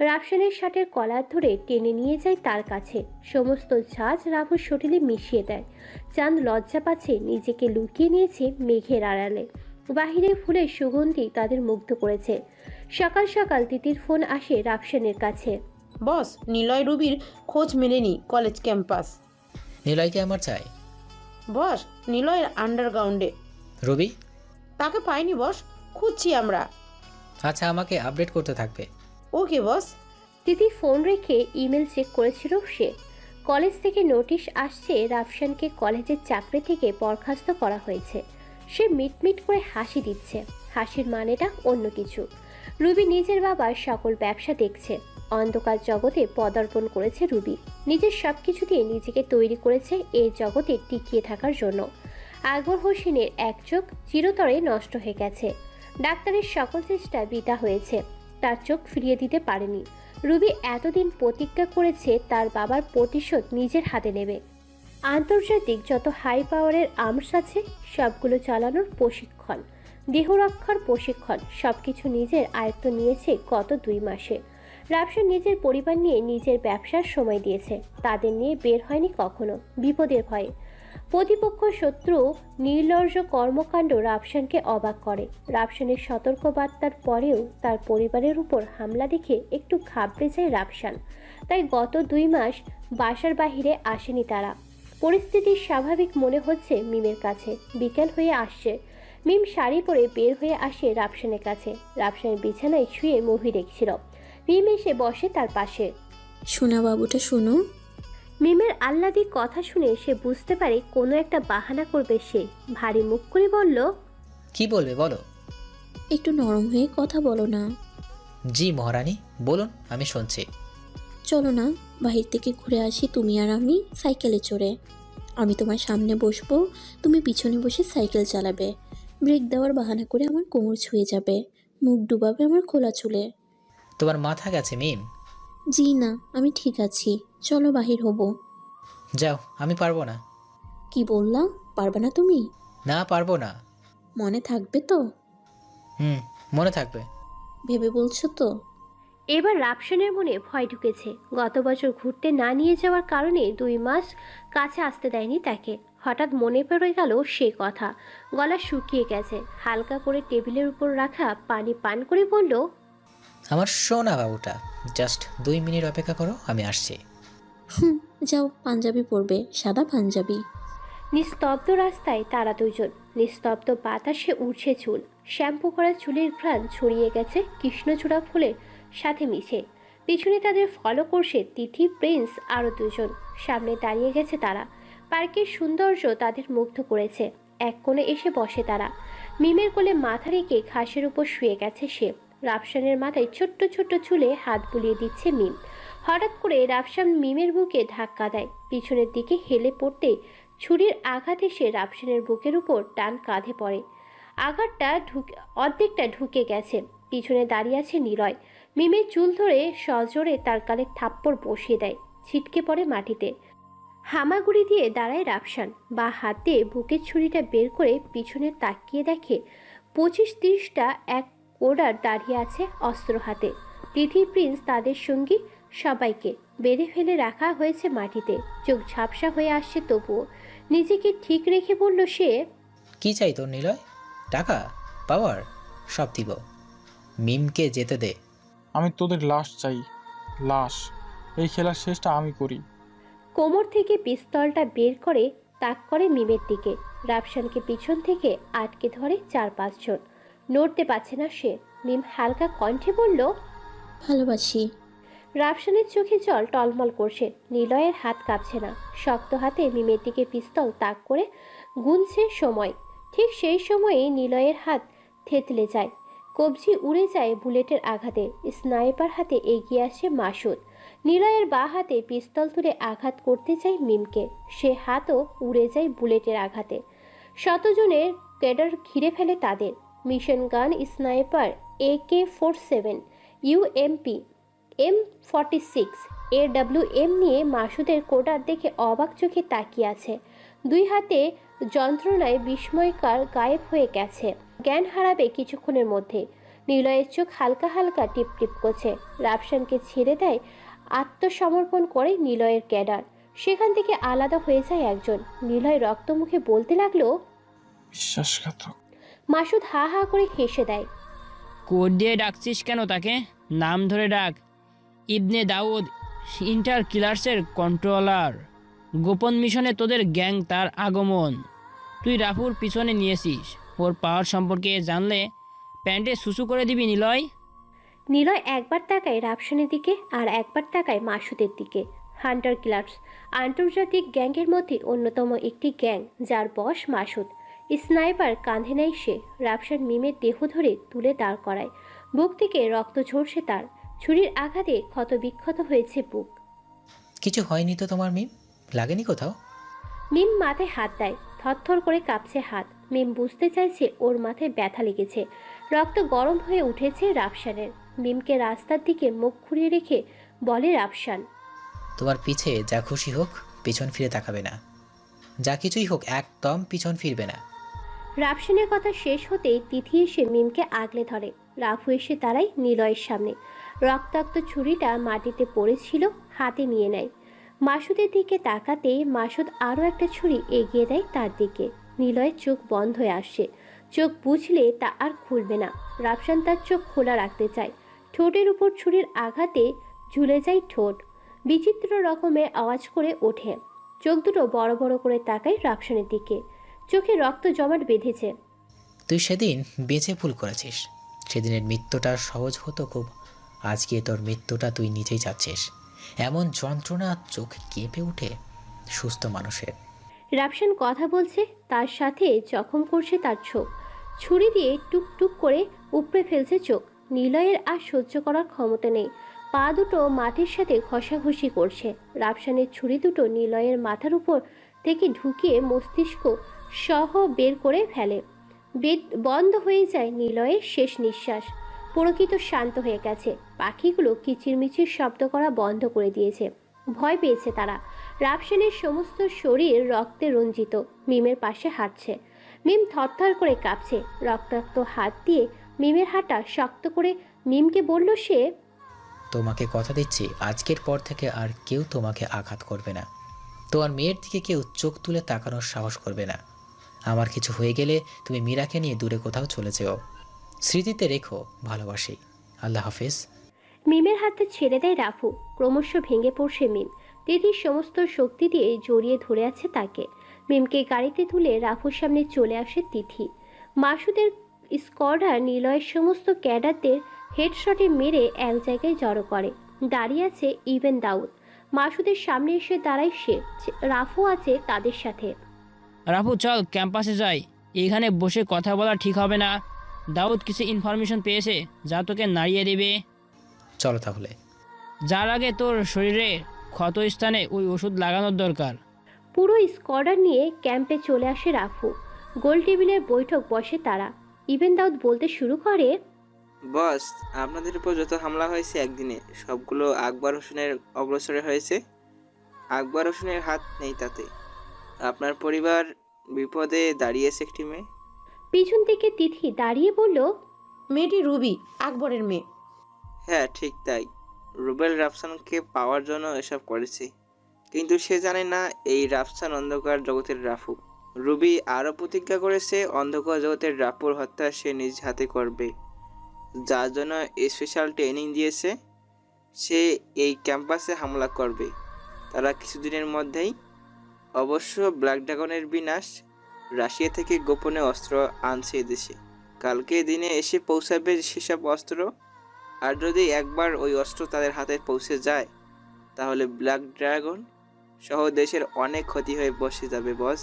রাফসানের শার্টের কলার ধরে টেনে নিয়ে যায় তার কাছে। সমস্ত ঝাঁজ রাফুর শরীরে মিশিয়ে দেয়। চাঁদ লজ্জা পাচ্ছে, নিজেকে লুকিয়ে নিয়েছে মেঘের আড়ালে। বাহিরে ফুলের সুগন্ধি তাদের মুগ্ধ করেছে। সকাল সকাল তিতির ফোন আসে রাফসানের কাছে। বস, নিলয় রুবির খোঁজ মেলেনি কলেজ ক্যাম্পাস। নিলয়কে আমার চাই। বস, নিলয়ের আন্ডারগ্রাউন্ডে। রবি? তাকে পাইনি বস, খুঁজছি আমরা। আচ্ছা, আমাকে আপডেট করতে থাকবে। ওকে বস। তিতি ফোন রেখে ইমেল চেক করেছিল সে। কলেজ থেকে নোটিশ আসছে রাফসানকে কলেজের চাকরি থেকে বরখাস্ত করা হয়েছে। সে মিটমিট করে হাসি দিচ্ছে। হাসির মানেটা অন্য কিছু। রুবি নিজের বাবার সকল ব্যবসা দেখছে। অন্ধকার জগতে পদার্পণ করেছে রুবি। নিজের সব কিছু দিয়ে নিজেকে তৈরি করেছে এই জগতে টিকিয়ে থাকার জন্য। আকবর হোসেনের এক চোখ চিরতরে নষ্ট হয়ে গেছে। ডাক্তারের সকল চেষ্টা বৃথা হয়েছে। তার চোখ ফিরিয়ে দিতে পারেনি। রুবি এতদিন প্রতিজ্ঞা করেছে তার বাবার প্রতিশোধ নিজের হাতে নেবে। আন্তর্জাতিক যত হাই পাওয়ারের আর্মস আছে সবগুলো চালানোর প্রশিক্ষণ, দেহরক্ষার প্রশিক্ষণ, সবকিছু নিজের আয়ত্ত নিয়েছে গত 2 মাসে। রাফসান নিজের পরিবার নিয়ে নিজের ব্যবসার সময় দিয়েছে। তাদের নিয়ে বের হয়নি কখনো, বিপদের ভয়ে। প্রতিপক্ষ শত্রু নির্লজ্জ কর্মকাণ্ড রাফসানকে অবাক করে। রাফসানের সতর্কবার্তার পরেও তার পরিবারের উপর হামলা দেখে একটু ঘাবড়ে যায় রাফসান। তাই গত 2 মাস বাসার বাহিরে আসেনি তারা। পরিস্থিতি স্বাভাবিক মনে হচ্ছে মিমের কাছে। বিকেল হয়ে আসছে, মিম শাড়ি পরে বের হয়ে আসে রাফসানের কাছে। রাফসানের বিছানায় শুয়ে মুভি দেখছিল। মিম এসে বসে তার পাশে। সোনা বাবুটা শোনো। মিমের আহ্লাদি কথা শুনে সে বুঝতে পারে কোনো একটা বাহানা করবে সে। ভারী মুখ করে বলল, কি বলবে বলো। একটু নরম হয়ে কথা বলো না। জি মহারানী, বলুন, আমি শুনছি। চলো না, বাহির থেকে ঘুরে আসি তুমি আর আমি সাইকেলে চড়ে। আমি তোমার সামনে বসবো, তুমি পিছনে বসে সাইকেল চালাবে। ব্রেক দেওয়ার বাহানা করে আমার কোমর ছুঁয়ে যাবে, মুখ ডুবাবে আমার খোলা চুলে। তোমার মাথা গেছে মিম। জি না, আমি ঠিক আছি, চলো বাহির হব। যাও, আমি পারবো না। কি বললা, পারবে না তুমি? না, পারবো না। মনে থাকবে তো? মনে থাকবে। ভেবে বলছো তো? এবার রাফসানের মনে ভয় ঢুকেছে। গত বছর ঘুরতে না নিয়ে যাওয়ার কারণে 2 মাস কাছে আসতে দেয়নি তাকে। হঠাৎ মনে পড়ে গেল সে কথা। গলা শুকিয়ে গেছে। হালকা করে টেবিলের উপর রাখা পানি পান করে বলল, আমার সোনা বাবুটা, জাস্ট 2 মিনিট অপেক্ষা করো, আমি আসছি। যাও, পাঞ্জাবি পরবে, সাদা পাঞ্জাবি। নিস্তব্ধ রাস্তায় তারা দুজন। নিস্তব্ধ বাতাসে উড়ছে চুল। শ্যাম্পু করা চুলের ঘ্রাণ ছড়িয়ে গেছে কৃষ্ণচূড়া ফুলের সাথে মিশে। পিছনে তাদের ফলো করছে তিথি, প্রিন্স, আরও 2 জন। সামনে দাঁড়িয়ে গেছে তারা। পার্কের সৌন্দর্য তাদের মুগ্ধ করেছে। এক কোণে এসে বসে তারা। মিমের কোলে মাথা রেখে ঘাসের উপর শুয়ে গেছে সে। রাফসানের মাথায় ছোট্ট ছোট্ট চুলে হাত বুলিয়ে দিচ্ছে মিম। হঠাৎ করে রাফসান মিমের বুকে ধাক্কা দেয়। পিছনের দিকে হেলে পড়তে ছুরির আঘাত এসে রাফসানের বুকের উপর টান কাঁধে পড়ে। আঘাতটা অর্ধেকটা ঢুকে গেছে। পিছনে দাঁড়িয়ে আছে নিলয়। মিমের চুল ধরে সজোরে তার গালে থাপ্পড় বসিয়ে দেয়। ছিটকে পড়ে মাটিতে। হামাগুড়ি দিয়ে দাঁড়ায় রাফসান। বা হাতে বুকের ছুরিটা বের করে পিছনে তাকিয়ে দেখে 25-30টা এক কোডার দাঁড়িয়ে আছে অস্ত্র হাতে। তিথি, প্রিন্স, তাদের সঙ্গী সবাইকে বেঁধে ফেলে রাখা হয়েছে মাটিতে। চোখ ঝাপসা হয়ে আসছে, তবুও নিজেকে ঠিক রেখে বলল সে, কি চাই তোর নিলয়? টাকা, পাওয়ার, সব দিব। মিমকে যেতে দে। আমি তোদের লাশ চাই, লাশ। এই খেলার শেষটা আমি করি। কোমর থেকে পিস্তলটা বের করে তাক করে মিমের দিকে। রাফসানকে পিছন থেকে আটকে ধরে 4-5 জন। নড়তে পারছে না সে। মিম হালকা কণ্ঠে বলল, ভালোবাসি। রাফসানের চোখে জল টলমল করছে। নিলয়ের হাত কাঁপছে না। শক্ত হাতে মিমের দিকে পিস্তল তাক করে গুনছে সময়। ঠিক সেই সময়ে নিলয়ের হাত থেতলে যায়। কবজি উড়ে যায় বুলেটের আঘাতে। স্নাইপার হাতে এগিয়ে আসে মাসুদ। নিলয়ের বাঁ হাতে পিস্তল তুলে আঘাত করতে চায় মিমকে। সে হাতও উড়ে যায় বুলেটের আঘাতে। শতজনের ক্যাডার ঘিরে ফেলে তাদের। মিশন গান, sniper, AK-47, UMP, M46, AWM নিয়ে মাসুদের কোডার দেখে অবাক চোখে তাকিয়ে আছে। 2 হাতে যন্ত্রণায় বিস্ময়কার গায়েব হয়ে গেছে। জ্ঞান হারাবে কিছুক্ষণের মধ্যে। নিলয়ের চোখ হালকা হালকা টিপ টিপ করছে। রাফসানকে ছেড়ে দেয়, আত্মসমর্পণ করে নিলয়ের ক্যাডার। সেখান থেকে আলাদা হয়ে যায় একজন। নিলয় রক্তমুখে বলতে লাগলো, বিশ্বাসঘাতক। মাসুদ হা হা করে হেসে দেয়। কোড দিয়ে ডাকছিস কেন তাকে? নাম ধরে ডাক। ইবনে দাউদ, ইন্টার কিলার্সের কন্ট্রোলার। গোপন মিশনে তোদের গ্যাং তার আগমন। তুই রাফুর পিছনে নিয়েছিস। ওর পাওয়ার সম্পর্কে জানলে প্যান্টে সুসু করে দিবি নিলয়। নিলয় একবার তাকায় রাফসানের দিকে আর একবার তাকায় মাসুদের দিকে। হান্টার কিলার্স আন্তর্জাতিক গ্যাংয়ের মধ্যে অন্যতম একটি গ্যাং, যার বস মাসুদ। স্নাইপার কাঁধে নেয় সে। রাফসান মিমের দেহ ধরে তুলে দাঁড় করায়। বুক থেকে রক্ত ঝরছে তার। ছুরির আঘাতে ক্ষত বিক্ষত হয়েছে বুক। কিছু হয়নি তো তোমার মিম? লাগেনি কোথাও? মিম মাথায় হাত দেয়। থরথর করে কাঁপছে হাত। মিম বুঝতে চাইছে ওর মাথায় ব্যথা লেগেছে। রক্ত গরম হয়ে উঠেছে রাফসানের। মিমকে রাস্তার দিকে মুখ ঘুরিয়ে রেখে বলে রাফসান, তোমার পিছে যা খুশি হোক, পিছন ফিরে তাকাবে না। যা কিছুই হোক, একদম পিছন ফিরবে না। রাফসানের কথা শেষ হতেই তিথি এসে মিমকে আগলে ধরে। রাফু এসে দাঁড়ায় নিলয়ের সামনে। রক্তাক্ত ছুরিটা মাটিতে পড়েছিল, হাতে নিয়ে নেয়। মাসুদের দিকে তাকাতেই মাসুদ আরও একটা ছুরি এগিয়ে দেয় তার দিকে। নিলয়ের চোখ বন্ধ হয়ে আসে, চোখ বুঝলে তা আর খুলবে না। রাফসান তার চোখ খোলা রাখতে চায়, ঠোঁটের উপর ছুরির আঘাতে ঝুলে যায় ঠোঁট। বিচিত্র রকমের আওয়াজ করে ওঠে, চোখ দুটো বড় বড় করে তাকায় রাফসানের দিকে, চোখে রক্ত জমাট বেঁধেছে। তুই সেদিন বেঁচে ভুল করেছিস। সেদিনের মৃত্যুটা সহজ হতো খুব, আজকে তোর মৃত্যুটা তুই নিজেই চাচ্ছিস। এমন যন্ত্রণা চোখ কেঁপে উঠে সুস্থ মানুষের। রাফসান কথা বলছে, তার সাথে জখম করছে তার চোখ, ছুরি দিয়ে টুকটুক করে উপড়ে ফেলছে চোখ। নিলয়ের আর সহ্য করার ক্ষমতা নেই, পা দুটো মাটির সাথে ঘষাঘষি করছে। রাফসানের ছুরি দুটো নিলয়ের মাথার উপর থেকে ঢুকিয়ে মস্তিষ্ক সহ বের করে ফেলে। বন্ধ হয়ে যায় নিলয়ের শেষ নিঃশ্বাস। পুরকিত শান্ত হয়ে গেছে, পাখিগুলো কিচিরমিচির শব্দ করা বন্ধ করে দিয়েছে। ভয় পেয়েছে তারা। রাফসানের সমস্ত শরীর রক্তে রঞ্জিত, মিমের পাশে হাঁটছে। মিম থরথর করে কাঁপছে, রক্তাক্ত হাত দিয়ে মিমের হাঁটা শক্ত করে মিমকে বলল সে, তোমাকে কথা দিচ্ছি আজকের পর থেকে আর কেউ তোমাকে আঘাত করবে না। তোমার মেয়ের দিকে কেউ চোখ তুলে তাকানোর সাহস করবে না। আমার কিছু হয়ে গেলে তুমি মীরাকে নিয়ে দূরে কোথাও চলে যেও। স্মৃতিতে রেখো, ভালোবাসি। আল্লাহ হাফেজ। মিমের হাতে ছেড়ে দেয় রাফু। ক্রমশ ভেঙে পড়ছে মিম। তিথির সমস্ত শক্তি দিয়ে জড়িয়ে ধরে আছে তাকে। মিমকে গাড়িতে তুলে রাফুর সামনে চলে আসে তিথি। মাসুদের স্কোয়াডার নিলয়ের সমস্ত ক্যাডারদের হেডশটে মেরে এক জায়গায় জড়ো করে। দাঁড়িয়ে আছে ইভেন দাউদ। মাসুদের সামনে এসে দাঁড়ায় সে, রাফু আছে তাদের সাথে। রাফু চল ক্যাম্পাসে যাই, এখানে বসে কথা বলা ঠিক হবে না। দাউদ কিছু ইনফরমেশন পেয়েছে যা তোকে নাড়িয়ে দেবে। চলো তাহলে। যার আগে তোর শরীরে ক্ষত স্থানে ওই ওষুধ লাগানোর দরকার। পুরো স্কোয়াডার নিয়ে ক্যাম্পে চলে আসে রাফু। গোল টেবিলের বৈঠক বসে তারা। ইভেন দাউদ বলতে শুরু করে, বস, আপনাদের উপর যত হামলা হয়েছে একদিনে সবগুলো আকবর হোসেনের অগ্রসরে হয়েছে। আকবর হোসেনের হাত নেই তাতে। আপনার পরিবার বিপদে দাঁড়িয়েছে একটি মেয়ে। পিছন থেকে তিথি দাঁড়িয়ে বলল, মেয়েটি রুবি, আকবরের মেয়ে। হ্যাঁ ঠিক তাই, রুবেল রাফসানকে পাওয়ার জন্য এসব করেছে, কিন্তু সে জানে না এই রাফসান অন্ধকার জগতের রাফু। রুবি আরও প্রতিজ্ঞা করেছে অন্ধকার জগতের রাফুর হত্যা সে নিজ হাতে করবে, যার জন্য স্পেশাল ট্রেনিং দিয়েছে। সে এই ক্যাম্পাসে হামলা করবে তারা কিছুদিনের মধ্যেই। অবশ্য ব্ল্যাক ড্রাগনের বিনাশ রাশিয়া থেকে গোপনে অস্ত্র আনছে দেশে। কালকে দিনে এসে পৌঁছাবে সেসব অস্ত্র, আর যদি একবার ওই অস্ত্র তাদের হাতে পৌঁছে যায় তাহলে ব্ল্যাক ড্রাগন সহ দেশের অনেক ক্ষতি হয়ে বসে যাবে বস।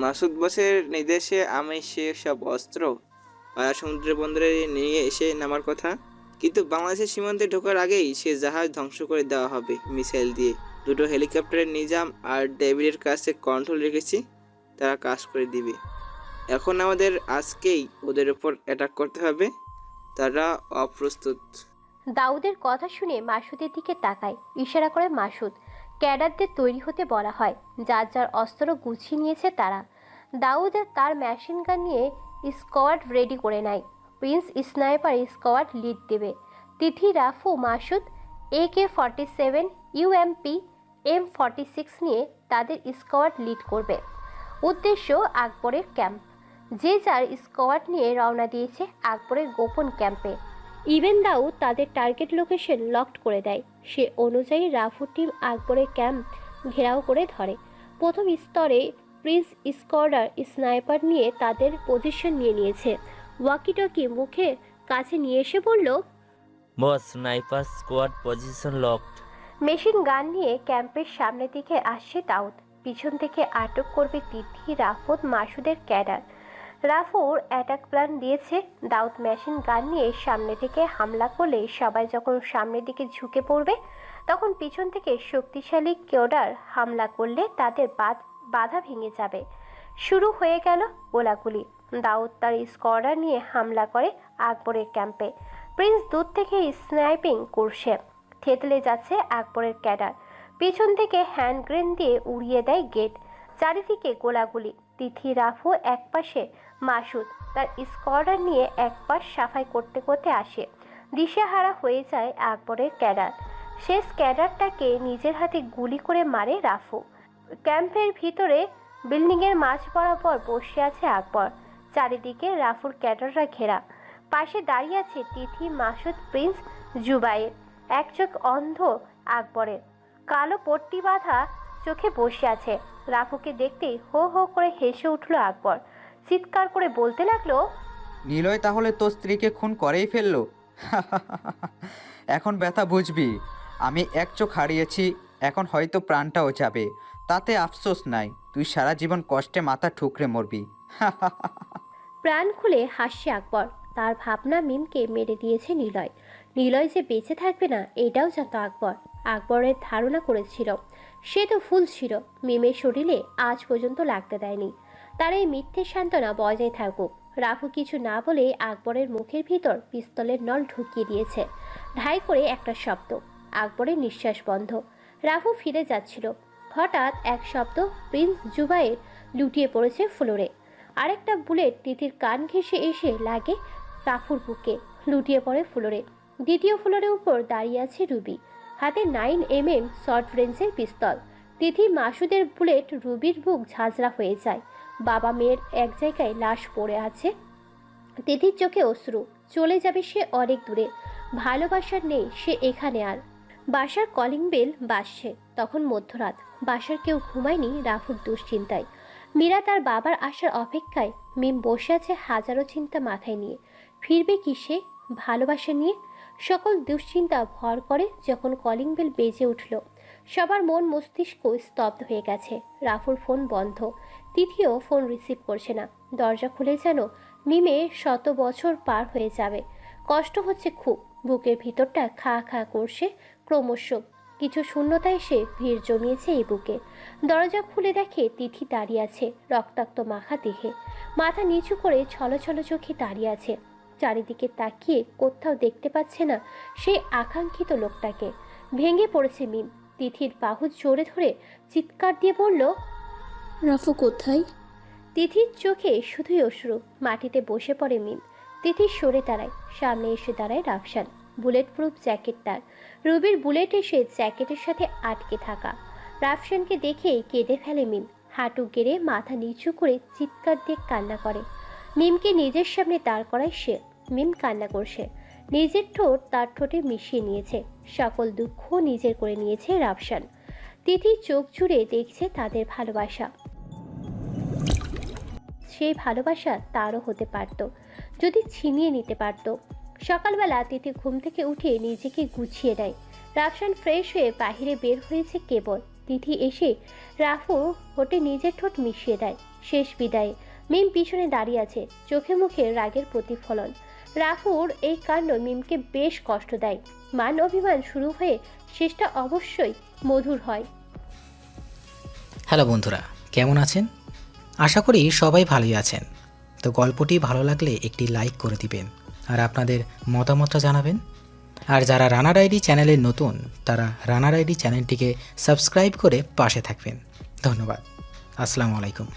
মাসুদ বসের নির্দেশে আমি সে সব অস্ত্র পাড়া সমুদ্র বন্দরে নিয়ে এসে নামার কথা, কিন্তু বাংলাদেশের সীমান্তে ঢোকার আগেই সে জাহাজ ধ্বংস করে দেওয়া হবে মিসাইল দিয়ে। দুটো হেলিকপ্টারের নিজাম আর ডেভিডের কাছে কন্ট্রোল রেখেছি, তারা কাজ করে দিবে। এখন আমাদের আজকেই ওদের উপর অ্যাটাক করতে হবে, তারা অপ্রস্তুত। দাউদের কথা শুনে মাসুদের দিকে তাকায়, ইশারা করে মাসুদ। ক্যাডারদের তৈরি হতে বলা হয়, যার যার অস্ত্র গুছিয়ে নিয়েছে তারা। দাউদ তার মেশিন গান নিয়ে স্কোয়াড রেডি করে নেয়। প্রিন্স স্নাইপার স্কোয়াড লিড দেবে। তিথি, রাফু, মাসুদ AK-47, UMP, M46 নিয়ে তাদের স্কোয়াড লিড করবে। উদ্দেশ্য আকবরের ক্যাম্প। যে যার স্কোয়াড নিয়ে রওনা দিয়েছে আকবরের গোপন ক্যাম্পে। ইভেন দাউদ তাদের টার্গেট লোকেশন লকড করে দেয়। সে অনুযায়ী রাফু টিম আকবরের ক্যাম্প ঘেরাও করে ধরে। প্রথম স্তরে প্রিন্স স্কোয়াডার স্নাইপার নিয়ে তাদের পজিশন নিয়ে নিয়েছে। ওয়াকিটকি মুখে কাছে নিয়ে এসে বলল, boss, sniper squad position locked. Machine gun নিয়ে ক্যাম্পের সামনের দিকে আসছে দাউদ। পিছন থেকে আটক করবে তিথি, রাফুদ, মাসুদের ক্যাডার। রাফুর অ্যাটাক প্ল্যান দিয়েছে। দাউদ মেশিন গান নিয়ে সামনে থেকে হামলা করলে সবাই যখন সামনের দিকে ঝুঁকে পড়বে, তখন পিছন থেকে শক্তিশালী ক্যাডার হামলা করলে তাদের বাধা ভেঙে যাবে। শুরু হয়ে গেল গোলাগুলি। দাউদ তার স্কোয়াডার নিয়ে হামলা করে আকবরের ক্যাম্পে। প্রিন্স দূর থেকে স্নাইপিং করছে। থেতলে যাচ্ছে আকবরের ক্যাডার। পিছন থেকে হ্যান্ড গ্রেন দিয়ে উড়িয়ে দেয় গেট। চারিদিকে গোলাগুলি। তিথি, রাফু এক পাশে, মাসুদ তার স্কোয়াডার নিয়ে এক পাশ সাফাই করতে করতে আসে। দিশেহারা হয়ে যায় আকবরের ক্যাডার। সে স্ক্যাডারটাকে নিজের হাতে গুলি করে মারে রাফু। ক্যাম্পের ভিতরে বিল্ডিংয়ের মাঝ বরাবর বসে আছে আকবর। চারিদিকে রাফুর ক্যাডাররা ঘেরা। পাশে দাঁড়িয়ে আছে তিথি, মাসুদ, প্রিন্স, জুবাইর। এক চোখ অন্ধ আকবরের, কালো পট্টি বাঁধা চোখে বসে আছে। রাফুকে দেখতেই হো হো করে হেসে উঠল আকবর। চিৎকার করে বলতে লাগলো, নিলয় তাহলে তোর স্ত্রীকে খুন করেই ফেললো। এখন ব্যথা বুঝবি। আমি এক চোখ হারিয়েছি, এখন হয়তো প্রাণটাও যাবে, তাতে আফসোস নাই। তুই সারা জীবন কষ্টে মাথা ঠুকরে মরবি। প্রাণ খুলে হাসছে আকবর। তার ভাবনা মিমকে মেরে দিয়েছে নিলয়। নিলয় যে বেঁচে থাকবে না এটাও জানতো আকবর। আকবরের ধারণা করেছিল সে তো ফুল ছিল, মিমের শরীরে আজ পর্যন্ত লাগতে দেয়নি। তার এই মিথ্যে সান্ত্বনা বজায় থাকুক। রাফু কিছু না বলে আকবরের মুখের ভিতর পিস্তলের নল ঢুকিয়ে দিয়েছে। ঢাই করে একটা শব্দ, আকবরের নিঃশ্বাস বন্ধ। রাফু ফিরে যাচ্ছিল, হঠাৎ এক শব্দ, প্রিন্স জুবাইর লুটিয়ে পড়েছে ফ্লোরে। আরেকটা বুলেট তিথির কান ঘেঁষে এসে লাগে রাফুর বুকে, লুটিয়ে পড়ে ফ্লোরে। দ্বিতীয় ফ্লোরের উপর দাঁড়িয়ে আছে রুবি, হাতে 9mm শর্ট রেঞ্জের পিস্তল। তিথি, মাসুদের বুলেট রুবির বুক ঝাঁঝরা হয়ে যায়। বাবা মেয়ের এক জায়গায় লাশ পড়ে আছে। তিথির চোখে অশ্রু। চলে যাবে সে অনেক দূরে, ভালোবাসার নেই সে এখানে আর। বাসার কলিং বেল বাজছে। তখন মধ্যরাত, বাসার কেউ ঘুমায়নি রাফুর দুশ্চিন্তায়। মীরা তার বাবার আসার অপেক্ষায়। মিম বসে আছে হাজারো চিন্তা মাথায় নিয়ে। ফিরবে কি সে ভালোবাসা নিয়ে? সকল দুশ্চিন্তা ভর করে যখন কলিং বেল বেজে উঠল। সবার মন মস্তিষ্ক স্তব্ধ হয়ে গেছে। রাফুর ফোন বন্ধ, তিথিও ফোন রিসিভ করছে না। দরজা খুলে যেন মিমে 100 বছর পার হয়ে যাবে। কষ্ট হচ্ছে খুব, বুকের ভিতরটা খা খা করছে ক্রমশ। কিছু শূন্যতা এসে ভিড় জমিয়েছে এই বুকে। দরজা খুলে দেখে তিথি দাঁড়িয়ে আছে, রক্তাক্ত মাখা দেহে, মাথা নিচু করে ছলছল চোখে দাঁড়িয়ে আছে। চারিদিকে তাকিয়ে কোথাও দেখতে পাচ্ছে না সেই আকাঙ্ক্ষিত লোকটাকে। ভেঙে পড়েছে মিম। তিথির বাহু জোরে ধরে চিৎকার দিয়ে বলল, রাফু কোথায়? তিথির চোখে শুধুই অশ্রু। মাটিতে বসে পড়ে মিম। তিথি সরে দাঁড়ায়, সামনে এসে দাঁড়ায় রাফসান। বুলেট প্রুফ জ্যাকেট তার। রুবির বুলেট এসে জ্যাকেটের সাথে আটকে থাকা। রাফসানকে দেখেই কেঁদে ফেলে মিম। হাঁটু গেড়ে মাথা নিচু করে চিৎকার দিয়ে কান্না করে। মিমকে নিজের সামনে দাঁড় করায় সে। মিম কান্না করছে। নিজের ঠোঁট তার ঠোঁটে মিশিয়ে নিয়েছে। সকল দুঃখ নিজের করে নিয়েছে রাফসান। তিথি চোখ জুড়ে দেখছে তাদের ভালোবাসা। সেই ভালোবাসা তারও হতে পারত যদি ছিনিয়ে নিতে পারত। সকালবেলা তিথি ঘুম থেকে উঠে নিজেকে গুছিয়ে নেয়। রাফসান ফ্রেশ হয়ে বাহিরে বের হয়েছে কেবল। তিথি এসে রাফু হোটে নিজের ঠোঁট মিশিয়ে দেয়। শেষ বিদায়ে মিম পিছনে দাঁড়িয়ে আছে, চোখে মুখে রাগের প্রতিফলন। রাফুর এই কাণ্ড মিমকে বেশ কষ্ট দেয়। মান অভিমান শুরু হয়ে শেষটা অবশ্যই মধুর হয়। হ্যালো বন্ধুরা, কেমন আছেন? আশা করি সবাই ভালোই আছেন। তো গল্পটি ভালো লাগলে একটি লাইক করে দিবেন আর আপনাদের মতামতটা জানাবেন। আর যারা রানার আইডি চ্যানেলের নতুন তারা রানার আইডি চ্যানেলটিকে সাবস্ক্রাইব করে পাশে থাকবেন। ধন্যবাদ। আসসালামু আলাইকুম।